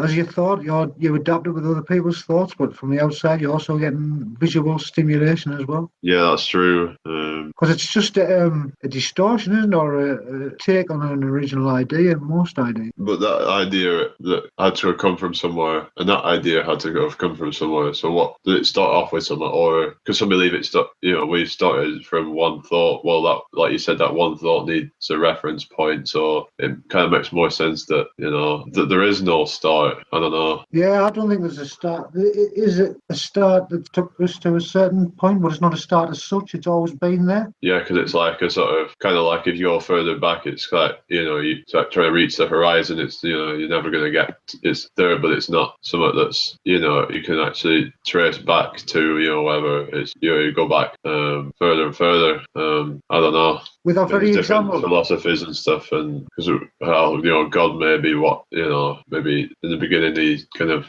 As you thought, you adapted with other people's thoughts, but from the outside you're also getting visual stimulation as well. Yeah, that's true. Because it's just a distortion, isn't it, or a take on an original idea, most ideas. But that idea that had to have come from somewhere, and that idea had to have come from somewhere. So what did it start off with something, or or because some believe it's we started from one thought. Well, that, like you said, that one thought needs a reference point, so it kind of makes more sense that that there is no start. I don't know. Yeah, I don't think there's a start. Is it a start that took us to a certain point, but it's not a start as such? It's always been there. Yeah, because it's like a sort of kind of like if you go further back, it's like you try to reach the horizon. It's you're never going to get. It's there, but it's not something that's you can actually trace back to whether it's you go back further and further. I don't know. With a very There's different example. philosophies and stuff, and because God maybe maybe in the beginning he kind of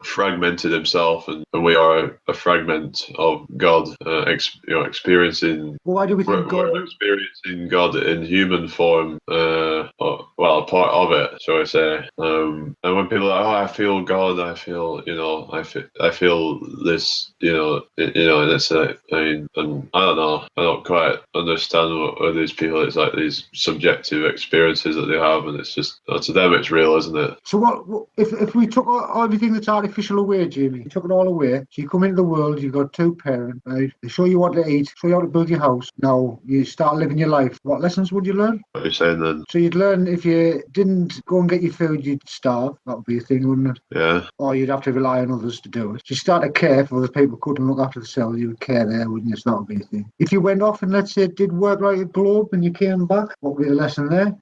fragmented himself, and we are a fragment of God, experiencing. Well, why do we think God? We're experiencing God in human form, well, a part of it, shall I say? And when people are like, "Oh, I feel God," I feel, I feel this, and it's and I don't know, I don't quite understand what these people. It's like these subjective experiences that they have, and it's just to them it's real, isn't it? So what if we took everything that's artificial away, Jamie? You took it all away. So you come into the world, you've got two parents, right? They show you what to eat, show you how to build your house. Now you start living your life. What lessons would you learn? What are you saying then? So you'd learn if you didn't go and get your food, you'd starve. That would be a thing, wouldn't it? Yeah. Or you'd have to rely on others to do it. So you start to care if other people couldn't look after themselves, you would care there, wouldn't you? So that would be a thing. If you went off and let's say it did work like a globe and you came back, what would be the lesson there?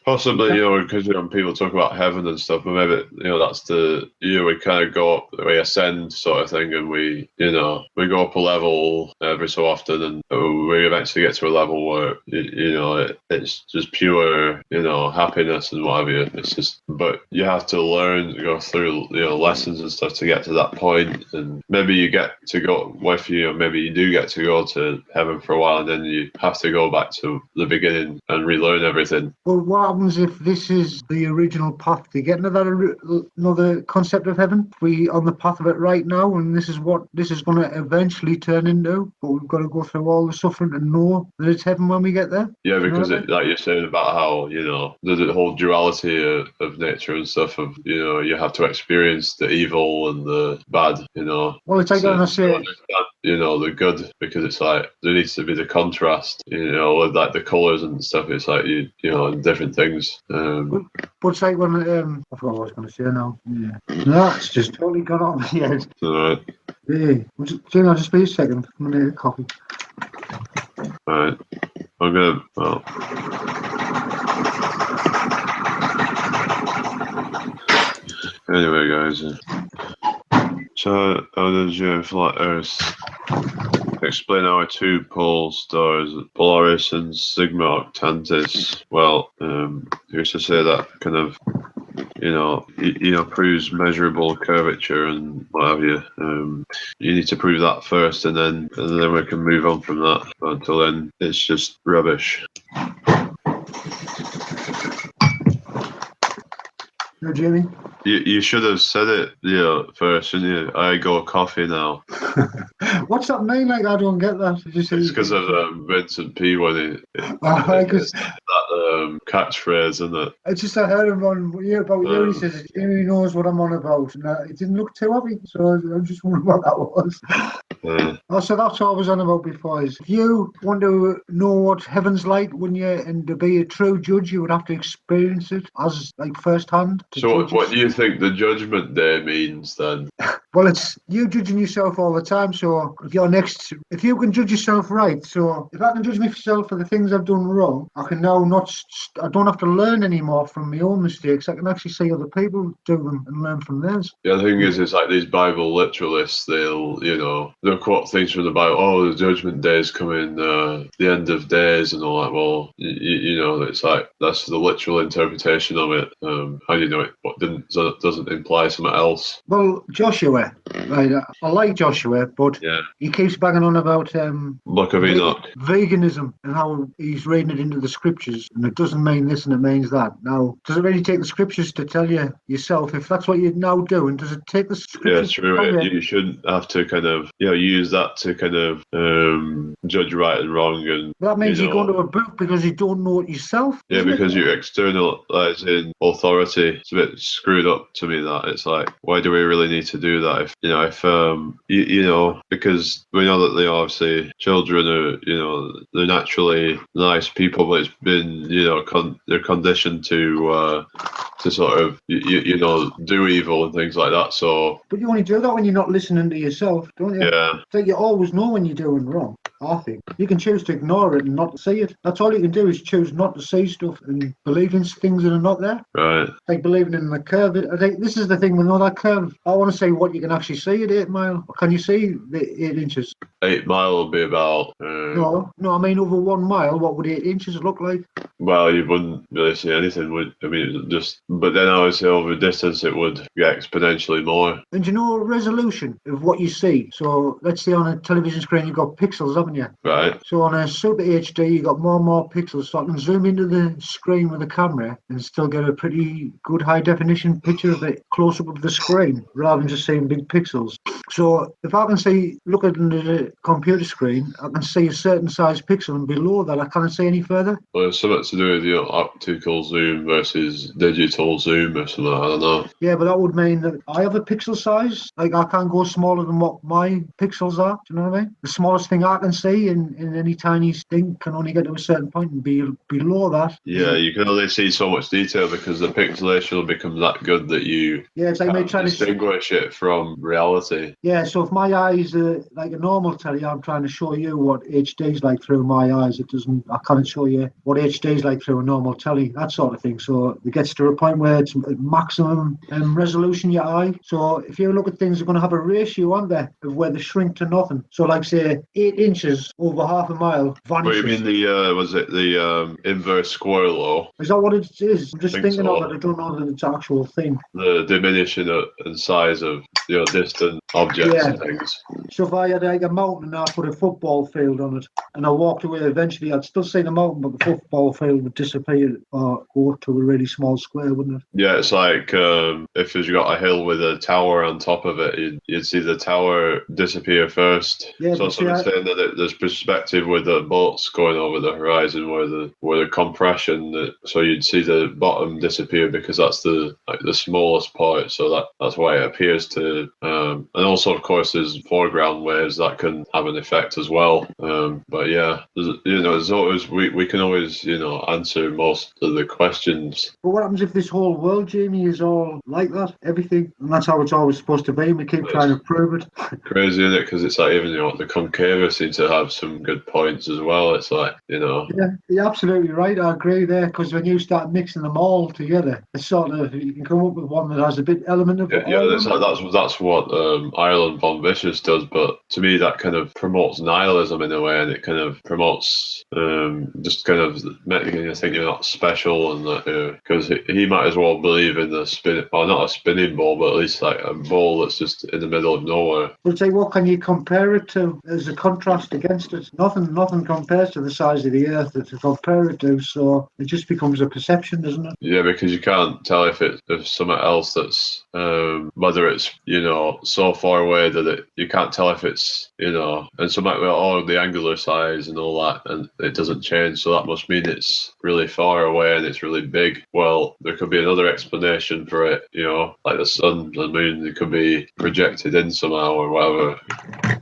Possibly, because people talk about heaven and stuff, but maybe that's we kind of go up, we ascend sort of thing, and we go up a level every so often, and we eventually get to a level where it's just pure happiness and what have you. It's just, but you have to learn to go through lessons and stuff to get to that point, and maybe you get to go with maybe you do get to go to heaven for a while, and then you have to go back to the beginning and relearn everything. Well, what happens if this is the original path to getting to that another concept of heaven? We on the path of it right now, and this is what this is going to eventually turn into. But we've got to go through all the suffering to know that it's heaven when we get there. Yeah, because like you're saying about how there's the whole duality of nature and stuff. Of you have to experience the evil and the bad. Well, it's like when I say. The good, because it's like there needs to be the contrast, with like the colours and stuff. It's like different things. But it's like when I forgot what I was going to say now. Yeah, no, it's just totally gone off my head. Alright. Hey, I'll just be a second. I'm gonna get a coffee. Alright. I'm gonna. Well. Anyway, guys. So, how does your flat Earth explain our two pole stars, Polaris and Sigma Octantis? Well, who's to say that kind of, proves measurable curvature and what have you. You need to prove that first, and then we can move on from that. But until then, it's just rubbish. No, Jamie? You should have said it first, shouldn't you? I go coffee now. What's that mean? Like, I don't get that. It's because of Vincent P. when he that catchphrase, isn't it? I just heard him on about you. He says Jamie knows what I'm on about, and it didn't look too happy. So I'm just wondering what that was. So that's what I was on about before. Is if you want to know what heaven's like, wouldn't you? And to be a true judge, you would have to experience it as firsthand. So what do you think the judgment day means then? Well, it's you judging yourself all the time. So if you can judge yourself right, so if I can judge myself for the things I've done wrong, I can now I don't have to learn anymore from my own mistakes. I can actually see other people do them and learn from theirs. Yeah, the thing is, it's like these Bible literalists, they'll quote things from the Bible. Oh, the judgment day is coming, the end of days and all that. Well, it's like that's the literal interpretation of it. How do you know it? What doesn't imply something else? Well, Joshua. Right, I like Joshua, but he keeps banging on about Book of Enoch, veganism, and how he's reading it into the scriptures, and it doesn't mean this and it means that. Now, does it really take the scriptures to tell you yourself if that's what you're now doing? Does it take the scriptures? Yeah, true. You shouldn't have to kind of use that to kind of judge right and wrong, and that means you go into a book because you don't know it yourself. Yeah, because you're externalizing authority. It's a bit screwed up to me. That it's like, why do we really need to do that? that if because we know that they obviously children are they're naturally nice people, but it's been they're conditioned to sort of do evil and things like that. So, but you only do that when you're not listening to yourself, don't you? yeah, So you always know when you're doing wrong. I think you can choose to ignore it and not to see it. That's all you can do is choose not to see stuff and believe in things that are not there. right. Like believing in the curve. I think this is the thing with all that curve. I want to say what you can actually see at 8 mile. Can you see the 8 inches? 8 mile will be about. No, I mean over 1 mile. What would 8 inches look like? Well, you wouldn't really see anything, would I mean? But then obviously over distance it would get exponentially more. And you know resolution of what you see. So let's say on a television screen you've got pixels, haven't you? Right. So on a Super HD you've got more and more pixels. So I can zoom into the screen with the camera and still get a pretty good high definition picture of it close up of the screen rather than just seeing big pixels. So if I can look at the computer screen, I can see a certain size pixel, and below that I can't see any further. Well, it's something to do with optical zoom versus digital zoom or something. I don't know. Yeah, but that would mean that I have a pixel size. Like I can't go smaller than what my pixels are. Do you know what I mean? The smallest thing I can see in any tiny thing can only get to a certain point and be below that. Yeah, you can only see so much detail because the pixelation will become that good that you it's like me trying to distinguish it from reality. Yeah, so if my eyes are like a normal telly, I'm trying to show you what HD's like through my eyes. I can't show you what HD's like through a normal telly, that sort of thing. So it gets to a point where it's maximum resolution your eye. So if you look at things, they're going to have a ratio, aren't they, of where they shrink to nothing. So like say 8 inches over half a mile vanishes. What do you mean the inverse square law? Is that what it is? I'm just thinking so. of it. I don't know that it's an actual thing. The diminishing in size of distant objects and things. So if I had like a mountain and I put a football field on it and I walked away, eventually I'd still see the mountain, but the football field would disappear or go to a really small square, wouldn't it? Yeah, it's like if you've got a hill with a tower on top of it, you'd see the tower disappear first. Yeah, so someone's saying that there's perspective with the boats going over the horizon where the compression, so you'd see the bottom disappear because that's the smallest part. So that's why it appears to. And also, of course, there's foreground waves that can have an effect as well. But yeah, there's always we can always answer most of the questions. But what happens if this whole world, Jamie, is all like that? Everything, and that's how it's always supposed to be. And we keep trying to prove it. Crazy, isn't it? Because it's like even the concava seem to have some good points as well. It's like Yeah, you're absolutely right. I agree there. Because when you start mixing them all together, it's sort of you can come up with one that has a bit element of that's what Ireland Von Vicious does, but to me that kind of promotes nihilism in a way, and it kind of promotes just kind of making you think you're not special, and that because he might as well believe in the spin, or not a spinning ball, but at least like a ball that's just in the middle of nowhere. But say, what can you compare it to as a contrast against it? Nothing compares to the size of the Earth to compare it to, so it just becomes a perception, doesn't it? Yeah, because you can't tell if something else that's whether it's so far away that you can't tell if it's and some might be the angular size and all that, and it doesn't change, so that must mean it's really far away and it's really big. Well, there could be another explanation for it, like the sun, the moon, it could be projected in somehow or whatever.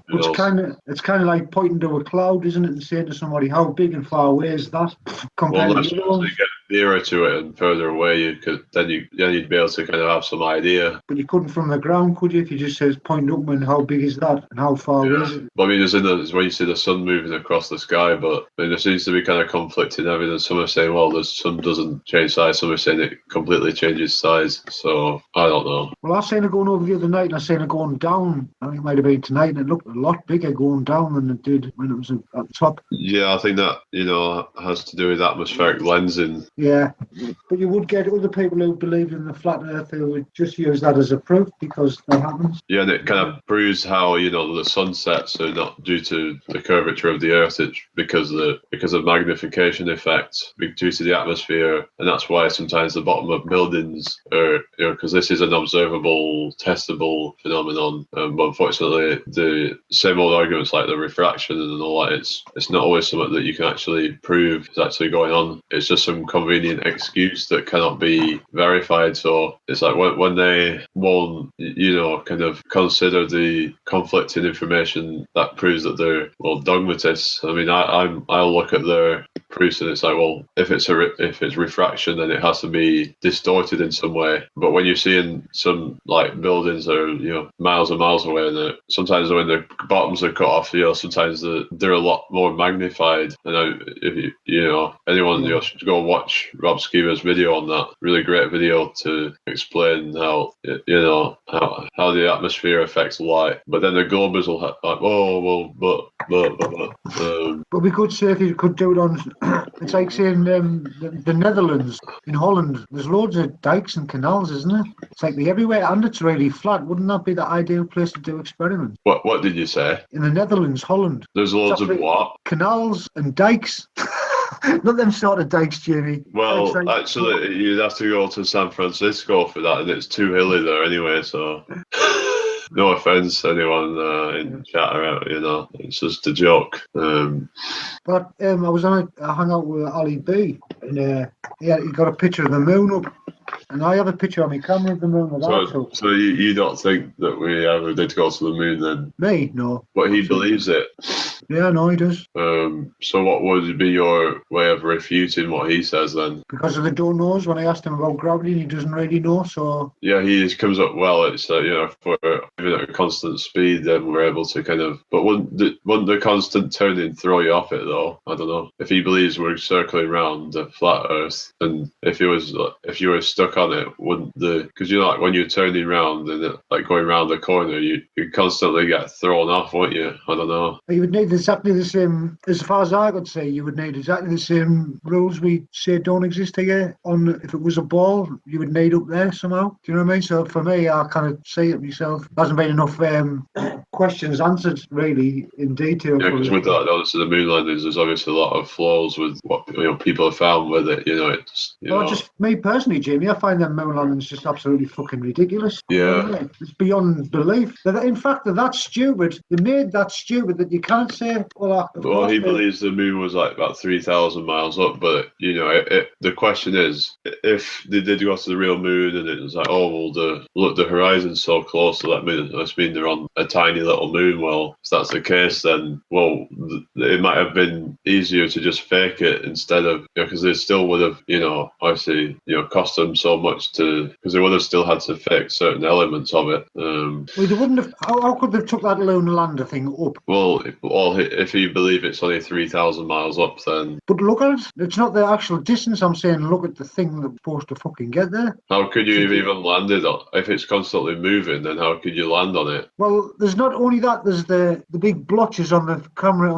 It's kind of like pointing to a cloud, isn't it, and saying to somebody, how big and far away is that compared to the other ones? Get nearer to it and further away, then you'd be able to kind of have some idea. But you couldn't from the ground, could you? If you just says point up, and how big is that, and how far away is it? But I mean, it's when you see the sun moving across the sky, but I mean, there seems to be kind of conflicting evidence. Some are saying, well, the sun doesn't change size. Some are saying it completely changes size. So I don't know. Well, I seen it going over the other night, and I seen it going down. I think it might have been tonight, and it looked a lot bigger going down than it did when it was at the top. Yeah, I think that has to do with atmospheric lensing. Yeah, but you would get other people who believe in the flat Earth who would just use that as a proof because that happens. Yeah, and it kind of proves how the sunsets are not due to the curvature of the Earth. It's because of magnification effects due to the atmosphere, and that's why sometimes the bottom of buildings are because this is an observable, testable phenomenon. But unfortunately, the same old arguments like the refraction and all that, it's not always something that you can actually prove is actually going on. It's just some conversation convenient excuse that cannot be verified. So it's like when they won't, kind of consider the conflicting information that proves that they're dogmatists. I mean, I'll look at their proofs and it's like, well, if it's refraction, then it has to be distorted in some way. But when you're seeing some like buildings that are miles and miles away, and sometimes when the bottoms are cut off, sometimes they're a lot more magnified. And if anyone should go watch Rob Skiba's video on that. Really great video to explain how how the atmosphere affects light. But then the Globers will have like, but we could say if you could do it on, it's like saying the Netherlands, in Holland, there's loads of dikes and canals, isn't it? It's like they're everywhere and it's really flat. Wouldn't that be the ideal place to do experiments? What did you say? In the Netherlands, Holland. There's loads of what? Canals and dikes. Not them sort of dikes, Jamie. Well, actually, you'd have to go to San Francisco for that, and it's too hilly there anyway, so... No offence to anyone in chat around, it's just a joke. But I was on a hangout with Ali B, and he got a picture of the moon up, and I have a picture on my camera of the moon. So you don't think that we ever did go to the moon then? Me? No. But he believes it. Yeah, no, he does. So what would be your way of refuting what he says then? Because of the don't knows, when I asked him about gravity, he doesn't really know, so... Yeah, he just comes up, well, it's, if we're moving at a constant speed, then we're able to kind of... But wouldn't the constant turning throw you off it, though? I don't know. If he believes we're circling around the flat Earth, and if you were stuck on it, wouldn't the... Because, like, when you're turning around and, like, going around the corner, you constantly get thrown off, won't you? I don't know. You would need exactly the same, as far as I could say, you would need exactly the same rules we say don't exist here. If it was a ball, you would need up there somehow. Do you know what I mean? So for me, I kind of see it myself. There hasn't been enough questions answered really in detail. Yeah, because with that, obviously the moon landings, there's obviously a lot of flaws with what people have found with it. Just me personally, Jamie, I find them moon landings just absolutely fucking ridiculous. Yeah, it's beyond belief. In fact, they're that stupid. They made that stupid that you can't say. Well, he believes the moon was like about 3,000 miles up, but the question is, if they did go to the real moon and it was like, the horizon's so close to that moon, must mean they're on a tiny little moon. Well, if that's the case, then it might have been easier to just fake it instead of, because they still would have, obviously, cost them so much because they would have still had to fake certain elements of it. They wouldn't have. How could they have took that lunar lander thing up? Well, if you believe it's only 3,000 miles up, then... But look at it. It's not the actual distance. I'm saying look at the thing that's supposed to fucking get there. How could you have even landed on? If it's constantly moving, then how could you land on it? Well, there's not only that. There's the big blotches on the camera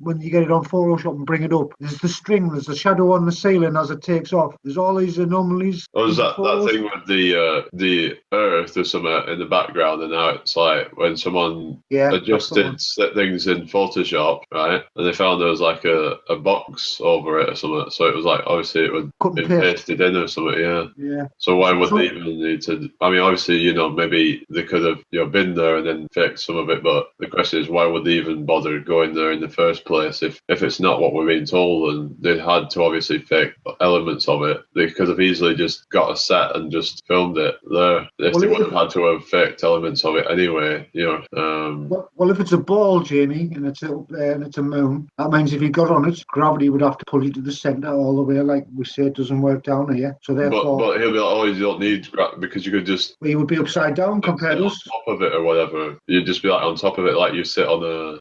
when you get it on Photoshop and bring it up. There's the string. There's the shadow on the ceiling as it takes off. There's all these anomalies. Oh, is that thing with the Earth or something in the background, and now it's like when someone adjusted things in Photoshop, right? And they found there was like a box over it or something. So it was like, obviously it would be pasted in or something, yeah. So why would they even need to... I mean, obviously, maybe they could have been there and then fixed some of it, but the question is, why would they even bother going there in the first place if it's not what we're being told? And they had to obviously fake elements of it. They could have easily just got a set and just filmed it there. They would have had to have faked elements of it anyway, Well, if it's a ball, Jamie, and it's up there and it's a moon, that means if you got on it, gravity would have to pull you to the centre all the way, like we say it doesn't work down here. So therefore... But he'll be like, you don't need gravity, because you could just... Well, you would be upside down compared to us. On top of it or whatever. You'd just be like on top of it, like you sit on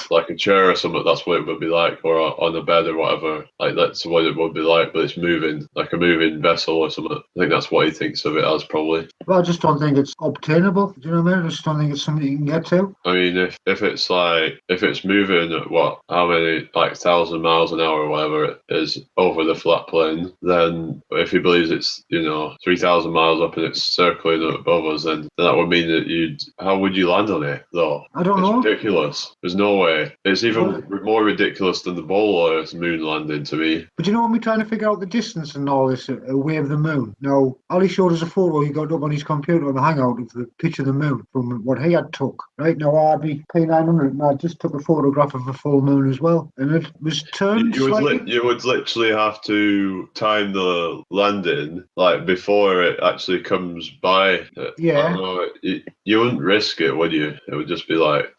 like a chair or something. That's what it would be like, or on a bed or whatever. Like that's what it would be like, but it's moving, like a moving vessel or something. I think that's what he thinks of it as, probably. Well, I just don't think it's obtainable. Do you know what I mean? I just don't think it's something you can get to. I mean, if it's moving at how many, like 1,000 miles an hour or whatever it is over the flat plane, then if he believes it's 3,000 miles up and it's circling above us, then that would mean that how would you you land on it, though? I don't It's know. ridiculous. There's no way. It's even Well, more ridiculous than the Ball Earth moon landing to me. but you know when we're trying to figure out the distance and all this away of the moon. Now, Ali showed us a photo he got up on his computer on the Hangout of the picture of the moon from what he had took. Right now, I be P900 and I just took a photograph of a full moon as well, and it was turned slightly. You would literally have to time the landing like before it actually comes by. Yeah. I don't know, you wouldn't risk it, would you? It would just be like.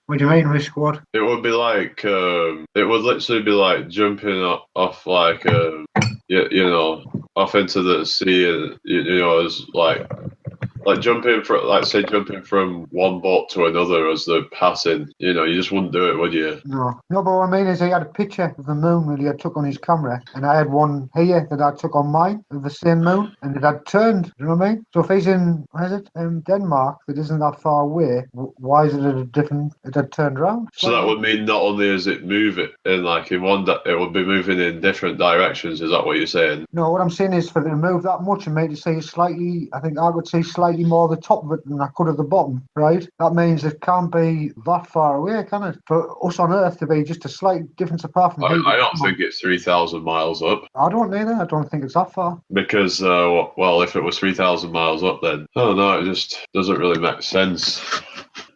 What do you mean, risk what? It would be like it would literally be like jumping off like you know, off into the sea, and you know, as like jumping from, like say, jumping from one boat to another as they're passing. You know, you just wouldn't do it, would you? No, but what I mean is he had a picture of the moon that he had took on his camera, and I had one here that I took on mine of the same moon, and it had turned. You know what I mean? So if he's in, where is it, Denmark, that isn't that far away, why is it at a different? It had turned around. So that would mean not only is it moving in like in one, it would be moving in different directions. Is that what you're saying? No, what I'm saying is for them to move that much and make it say slightly, I think I would say slightly more the top of it than I could at the bottom, right? That means it can't be that far away, can it? For us on Earth to be just a slight difference apart from... I don't think it's 3,000 miles up. I don't either. I don't think it's that far. Because, well, if it was 3,000 miles up, then, I don't know, it just doesn't really make sense.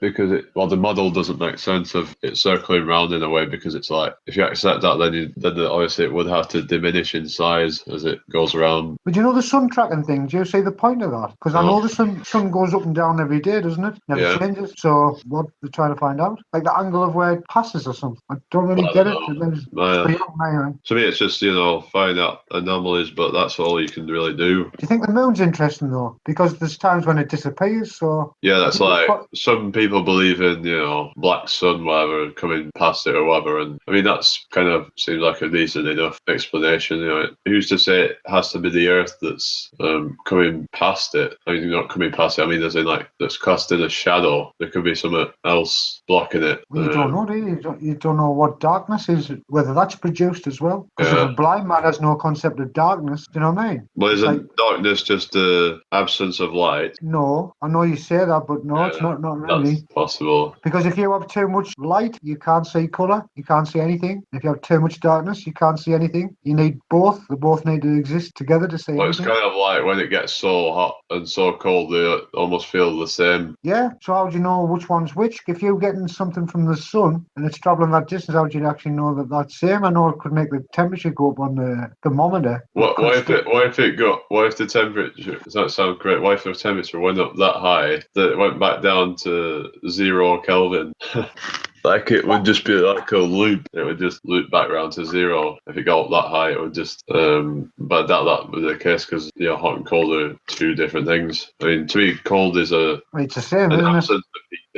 Because the model doesn't make sense of it circling around in a way, because it's like, if you accept that, then obviously it would have to diminish in size as it goes around. But you know the sun tracking thing, do you see the point of that? Because I know the sun goes up and down every day, doesn't it? Never changes. So what they're trying to find out? Like the angle of where it passes or something. I don't really get it. To me, it's just, find out anomalies, but that's all you can really do. Do you think the moon's interesting though? Because there's times when it disappears, so... Yeah, that's like, some people believe in, black sun, whatever, coming past it or whatever, and I mean, that's kind of seems like a decent enough explanation. Who's to say it has to be the Earth that's coming past it? I mean, not coming past it, I mean, as in, like, that's casting a shadow. There could be something else blocking it. Well, you don't know, do you? You don't know what darkness is, whether that's produced as well. Because if a blind man has no concept of darkness, do you know what I mean? Well, isn't darkness just the absence of light? No, I know you say that, but no, it's not really. That's possible. Because if you have too much light, you can't see colour, you can't see anything. If you have too much darkness, you can't see anything. You need both. They both need to exist together to see anything. It's kind of like when it gets so hot and so cold, they almost feel the same. Yeah, so how do you know which one's which? If you're getting something from the sun and it's travelling that distance, how do you actually know that that's same? I know it could make the temperature go up on the thermometer. What if the temperature, does that sound correct? What if the temperature went up that high that it went back down to 0 Kelvin? Like it would just be like a loop. It would just loop back around to 0. If it got up that high, it would just. But that was the case because hot and cold are two different things. I mean, to me, cold is it's the same, isn't it?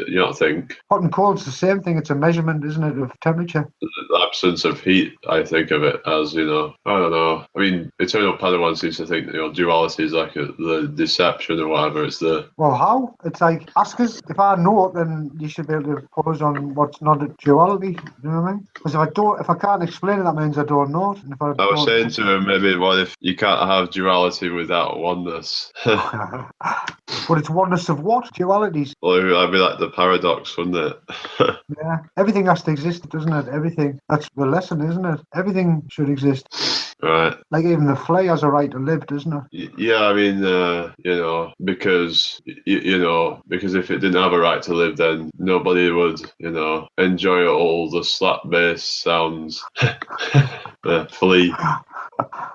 You don't think? Hot and cold's the same thing. It's a measurement, isn't it, of temperature? The absence of heat, I think of it as, I don't know. I mean, Eternal Padawan seems to think that, duality is like the deception or whatever. It's the... Well, how? It's like, ask us. If I know it, then you should be able to pose on what's not a duality. You know what I mean? Because if I can't explain it, that means I don't know it. And if I was saying to him, maybe, what if you can't have duality without oneness? But it's oneness of what? Dualities. Well, that'd be like the paradox, wouldn't it? Yeah. Everything has to exist, doesn't it? Everything. That's the lesson, isn't it? Everything should exist. Right. Like even the fly has a right to live, doesn't it? Yeah, I mean, because if it didn't have a right to live, then nobody would, enjoy all the slap bass sounds. Flea.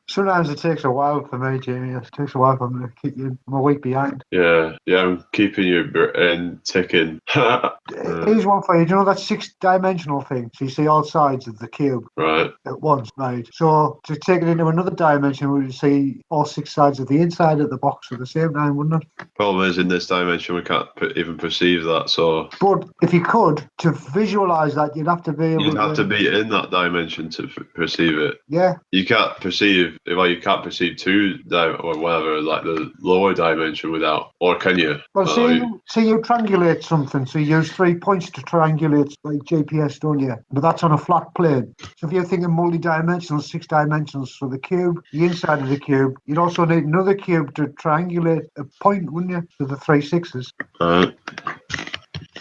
Sometimes it takes a while for me, Jamie. It takes a while for me to kick in. I'm a week behind. Yeah, I'm keeping your brain ticking. Here's one for you. Do you know that 6-dimensional thing? So you see all sides of the cube at once, right? So to take it into another dimension, we would see all 6 sides of the inside of the box at the same time, wouldn't it? Problem is, in this dimension, we can't even perceive that. So, but if you could, to visualize that, you'd have to be able. You'd have to be in that dimension to perceive it. Yeah. You can't perceive. Well, you can't perceive 2 or whatever, like the lower dimension without, or can you? Well, see, you triangulate something, so you use 3 points to triangulate, like GPS, don't you? But that's on a flat plane. So if you're thinking multi-dimensional, 6 dimensions for the cube, the inside of the cube, you'd also need another cube to triangulate a point, wouldn't you? So the 3 6s.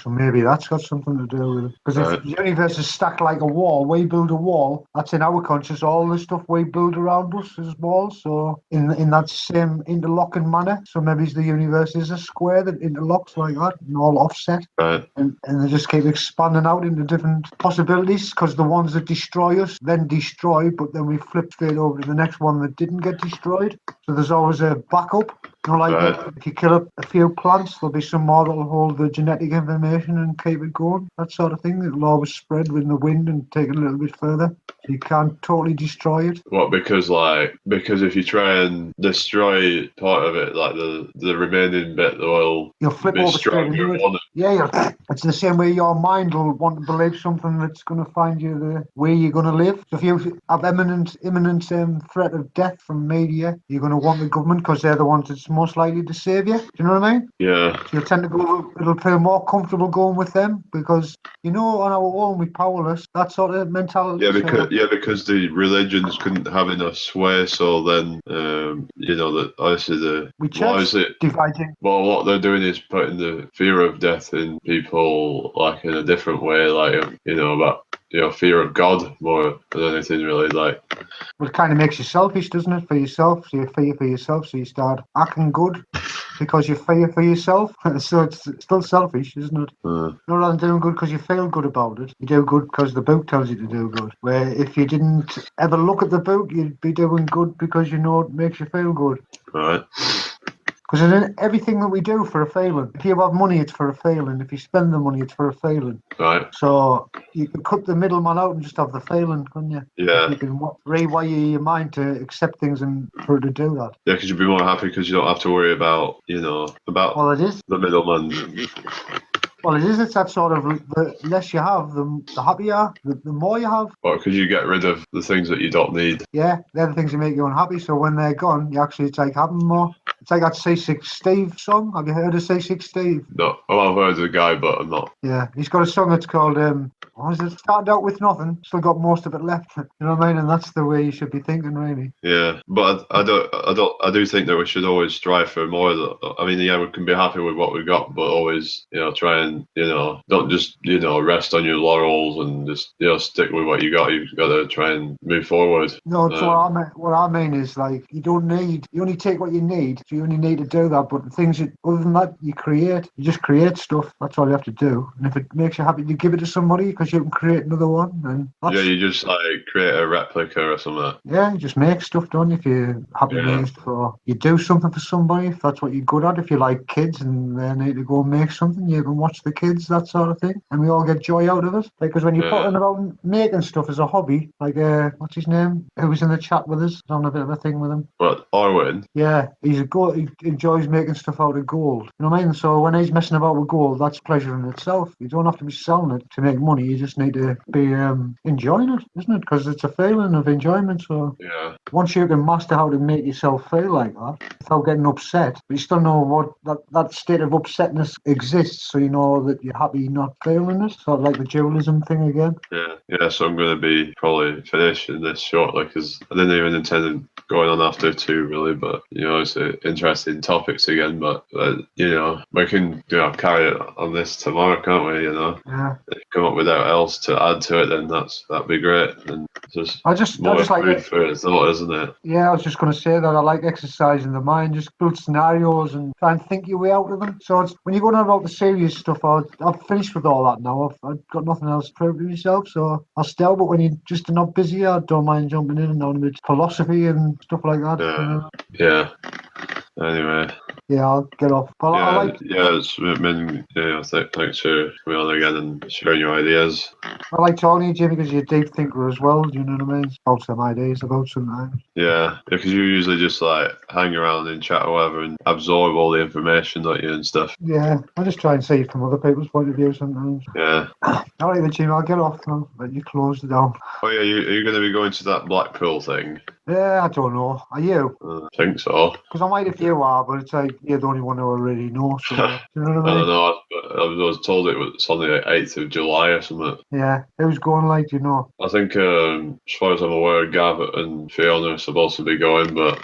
So maybe that's got something to do with it. Because Right. if the universe is stacked like a wall, we build a wall. That's in our conscious. All the stuff we build around us is walls. So in that same interlocking manner. So maybe the universe is a square that interlocks like that and all offset. Right. And they just keep expanding out into different possibilities, because the ones that destroy us then destroy, but then we flip straight over to the next one that didn't get destroyed. So there's always a backup. You know, like Right. if you kill a few plants, there'll be some more that'll hold the genetic information and keep it going. That sort of thing. It'll always spread with the wind and take it a little bit further. So you can't totally destroy it. What? Because if you try and destroy part of it, like the remaining bit, will You'll flip be over straight stronger into it. on it. Yeah, it's the same way your mind will want to believe something that's going to find you the way you're going to live. So if you have imminent threat of death from media, you're going to want the government because they're the ones that's most likely to save you. Do you know what I mean? Yeah. So you'll tend to go, it'll feel more comfortable going with them because, on our own, we're powerless. That sort of mentality. Yeah, because the religions couldn't have enough sway, so then that obviously We chose dividing. Well, what they're doing is putting the fear of death in people like in a different way, like about fear of God more than anything really. Like, Well, it kind of makes you selfish, doesn't it? For yourself, so you fear for yourself, so you start acting good because you fear for yourself. So it's still selfish, isn't it? Rather than doing good because you feel good about it, you do good because the book tells you to do good. Where if you didn't ever look at the book, you'd be doing good because it makes you feel good. right. Because in everything that we do for a feeling. If you have money, it's for a feeling. If you spend the money, it's for a feeling. Right. So you can cut the middleman out and just have the feeling, couldn't you? Yeah. You can rewire your mind to accept things and for it to do that. Yeah, because you'd be more happy because you don't have to worry about Well, it is. the middleman. Well, it is. It's that sort of the less you have, the happier you are, the more you have. Or because you get rid of the things that you don't need. Yeah, they're the things that make you unhappy. So when they're gone, it's like having more. It's like that C6 Steve song. Have you heard of C6 Steve? No, well, I've heard of the guy, but I'm not. Yeah, he's got a song that's called what is it? Started out with nothing, still got most of it left. You know what I mean? And that's the way you should be thinking, really. Yeah, but I do think that we should always strive for more. I mean, yeah, we can be happy with what we got, but always, try and, don't just, rest on your laurels and just, stick with what you got. You've got to try and move forward. No, so what I mean is, like, you only take what you need, so you only need to do that. But the things other than that, you just create stuff. That's all you have to do. And if it makes you happy, you give it to somebody because you can create another one. And yeah, you just like create a replica or something. Yeah, you just make stuff, don't you? If you're happy with stuff, or you do something for somebody, if that's what you're good at. If you like kids and they need to go and make something, you can watch the kids, that sort of thing, and we all get joy out of it. Because when you're talking about making stuff as a hobby, like what's his name? Who was in the chat with us? On a bit of a thing with him. What, Arwen? Yeah, he enjoys making stuff out of gold. You know what I mean? So when he's messing about with gold, that's pleasure in itself. You don't have to be selling it to make money. You just need to be enjoying it, isn't it? Because it's a feeling of enjoyment. So once you can master how to make yourself feel like that without getting upset, but you still know what that state of upsetness exists, so you know that you're happy not feeling it. Sort of like the dualism thing again. Yeah. So I'm going to be probably finishing this shortly because I didn't even intend on going on after 2 really, but it's interesting topics again. But we can carry it on this tomorrow, can't we? Yeah. If you come up with anything else to add to it, then that'd be great. And I just like food for thought, isn't it? Yeah, I was just going to say that I like exercising the mind, just build scenarios and try and think your way out of them. So when you go on about the serious stuff, I've finished with all that now. I've got nothing else to prove to myself, so I'll stay. But when you're just not busy, I don't mind jumping in and on a bit philosophy and stuff like that. Yeah. Anyway. Yeah, I'll get off. But it's been thanks for coming on again and sharing your ideas. I like talking to you, Jimmy, because you're a deep thinker as well. Do you know what I mean? About some ideas about sometimes. Yeah, because you usually just like hang around and chat or whatever and absorb all the information, don't you, and stuff. Yeah, I just try and see from other people's point of view sometimes. Yeah. All right, then, Jimmy, I'll get off now. Let you close it down. Oh yeah, are you going to be going to that Blackpool thing? Yeah, I don't know. Are you? I think so. Because I might if you are, but it's like you're the only one who already knows. So, you know what I mean? I don't know. I was told it was on the 8th of July or something. Yeah. Who's going, like, do you know? I think, as far as I'm aware, Gav and Fiona are supposed to be going, but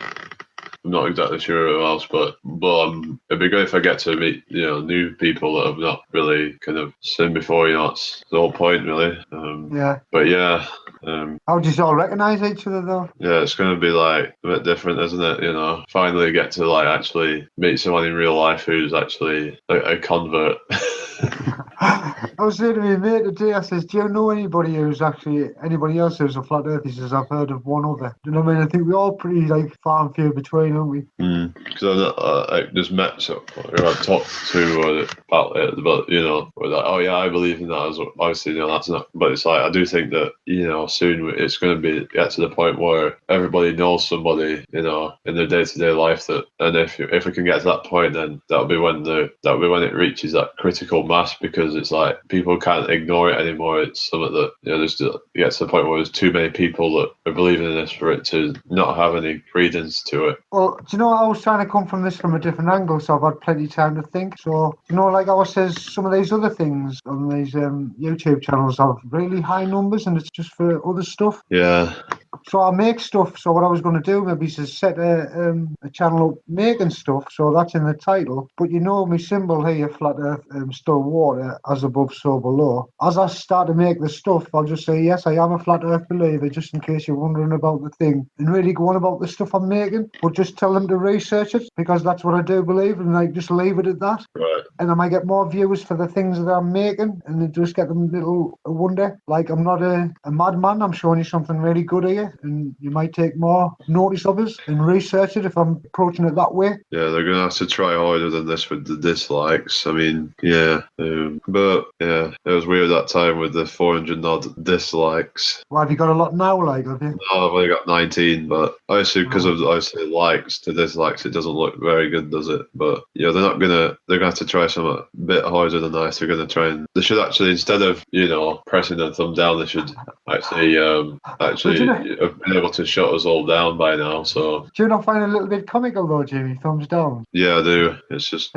I'm not exactly sure who else, but it'd be great if I get to meet new people that I've not really kind of seen before. That's the whole point, really. Yeah. But yeah. How do you all recognise each other though? Yeah, it's going to be like a bit different, isn't it? Finally get to like actually meet someone in real life who's actually a convert. I was saying to my mate today, I says, do you know anybody else who's a flat earth? He says, I've heard of one other. Do you know what I mean? I think we're all pretty like far and few between, aren't we? Because I just met someone who I've talked to about it, but we're like, oh yeah, I believe in that as well. Obviously, that's not. But it's like I do think that soon it's going to get to the point where everybody knows somebody in their day-to-day life and if we can get to that point, then that'll be when it reaches that critical mass, because it's like people can't ignore it anymore. It's something that there's gets to the point where there's too many people that are believing in this for it to not have any credence to it. Well, do you know, I was trying to come from this from a different angle, so I've had plenty of time to think. So, like I says, some of these other things on these YouTube channels have really high numbers, and it's just for other stuff. Yeah. So I make stuff. So what I was going to do maybe is set a channel up making stuff. So that's in the title. But my symbol here, flat earth, still water, as above, so below. As I start to make the stuff, I'll just say, yes, I am a flat earth believer, just in case you're wondering about the thing. And really go on about the stuff I'm making. But just tell them to research it, because that's what I do believe. And like just leave it at that. Right. And I might get more viewers for the things that I'm making. And they just get them a little wonder. Like, I'm not a madman. I'm showing you something really good here. And you might take more notice of us and research it if I'm approaching it that way. Yeah, they're going to have to try harder than this with the dislikes. I mean, yeah. But, yeah, it was weird that time with the 400 odd dislikes. Well, have you got a lot now, have you? No, I've only got 19, but I assume because of likes to dislikes, it doesn't look very good, does it? But, they're going to have to try something a bit harder than that. They're going to they should actually, instead of, pressing the thumb down, they should actually have been able to shut us all down by now. So do you not find it a little bit comical though, Jamie? Thumbs down. Yeah, I do. It's just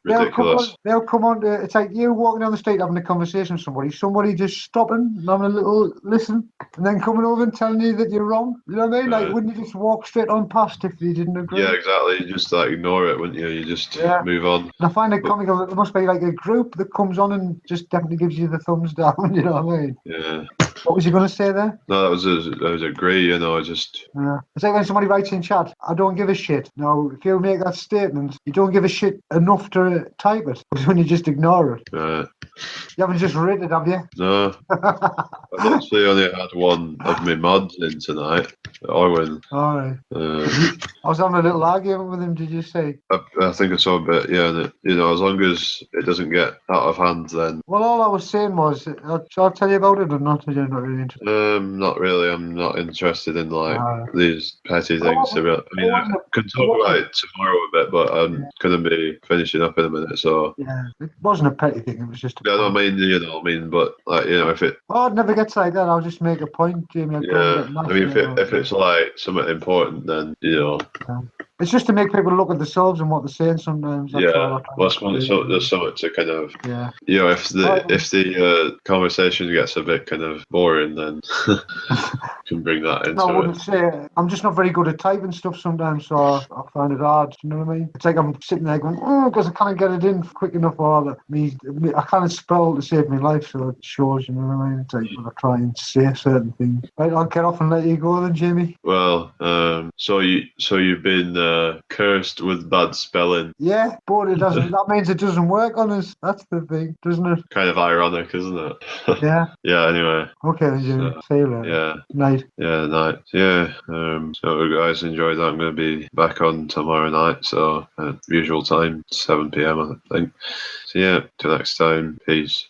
ridiculous. They'll come on to, it's like you walking down the street having a conversation with somebody just stopping and having a little listen, and then coming over and telling you that you're wrong. You know what I mean? Like, wouldn't you just walk straight on past if you didn't agree? Yeah, exactly. You just ignore it, wouldn't you? You just move on. And I find it comical that there must be like a group that comes on and just definitely gives you the thumbs down. You know what I mean? Yeah. What was you going to say there? No, that was agree. Just. Yeah. It's like when somebody writes in chat, "I don't give a shit." Now, if you make that statement, you don't give a shit enough to type it. It's when you just ignore it. Right. You haven't just read it, have you? No. I've actually only had one of my mods in tonight. Owen. All right. I was having a little argument with him. Did you say? I think I saw a bit. Yeah, and as long as it doesn't get out of hand, then. Well, all I was saying was, shall I tell you about it or not? You're not really interested. Not really. I'm not interested in these petty things. I can talk about it tomorrow a bit, but I'm going to be finishing up in a minute. So. Yeah, it wasn't a petty thing. It was just. Yeah, I mean, but if it. Oh, it never gets like that. I'll just make a point, Jamie. If it's like something important, then It's just to make people look at themselves and what they're saying sometimes. That's there's something to kind of. Yeah. If the conversation gets a bit kind of boring, then can bring that into. I wouldn't say. I'm just not very good at typing stuff sometimes, so I find it hard. You know what I mean? It's like I'm sitting there going, because I can't get it in quick enough, or I can't spell to save my life, so it shows. You know what I mean? It's like when I try and say certain things. Right, I'll get off and let you go then, Jamie. Well, so you've been cursed with bad spelling. Yeah, but it doesn't. That means it doesn't work on us. That's the thing, doesn't it? Kind of ironic, isn't it? Yeah. Yeah. Anyway. Okay, then, Jamie. See you later. Yeah. Night. Yeah, night. Yeah. So guys, enjoy that. I'm going to be back on tomorrow night. So usual time, 7 p.m. I think. So yeah. Till next time. Peace.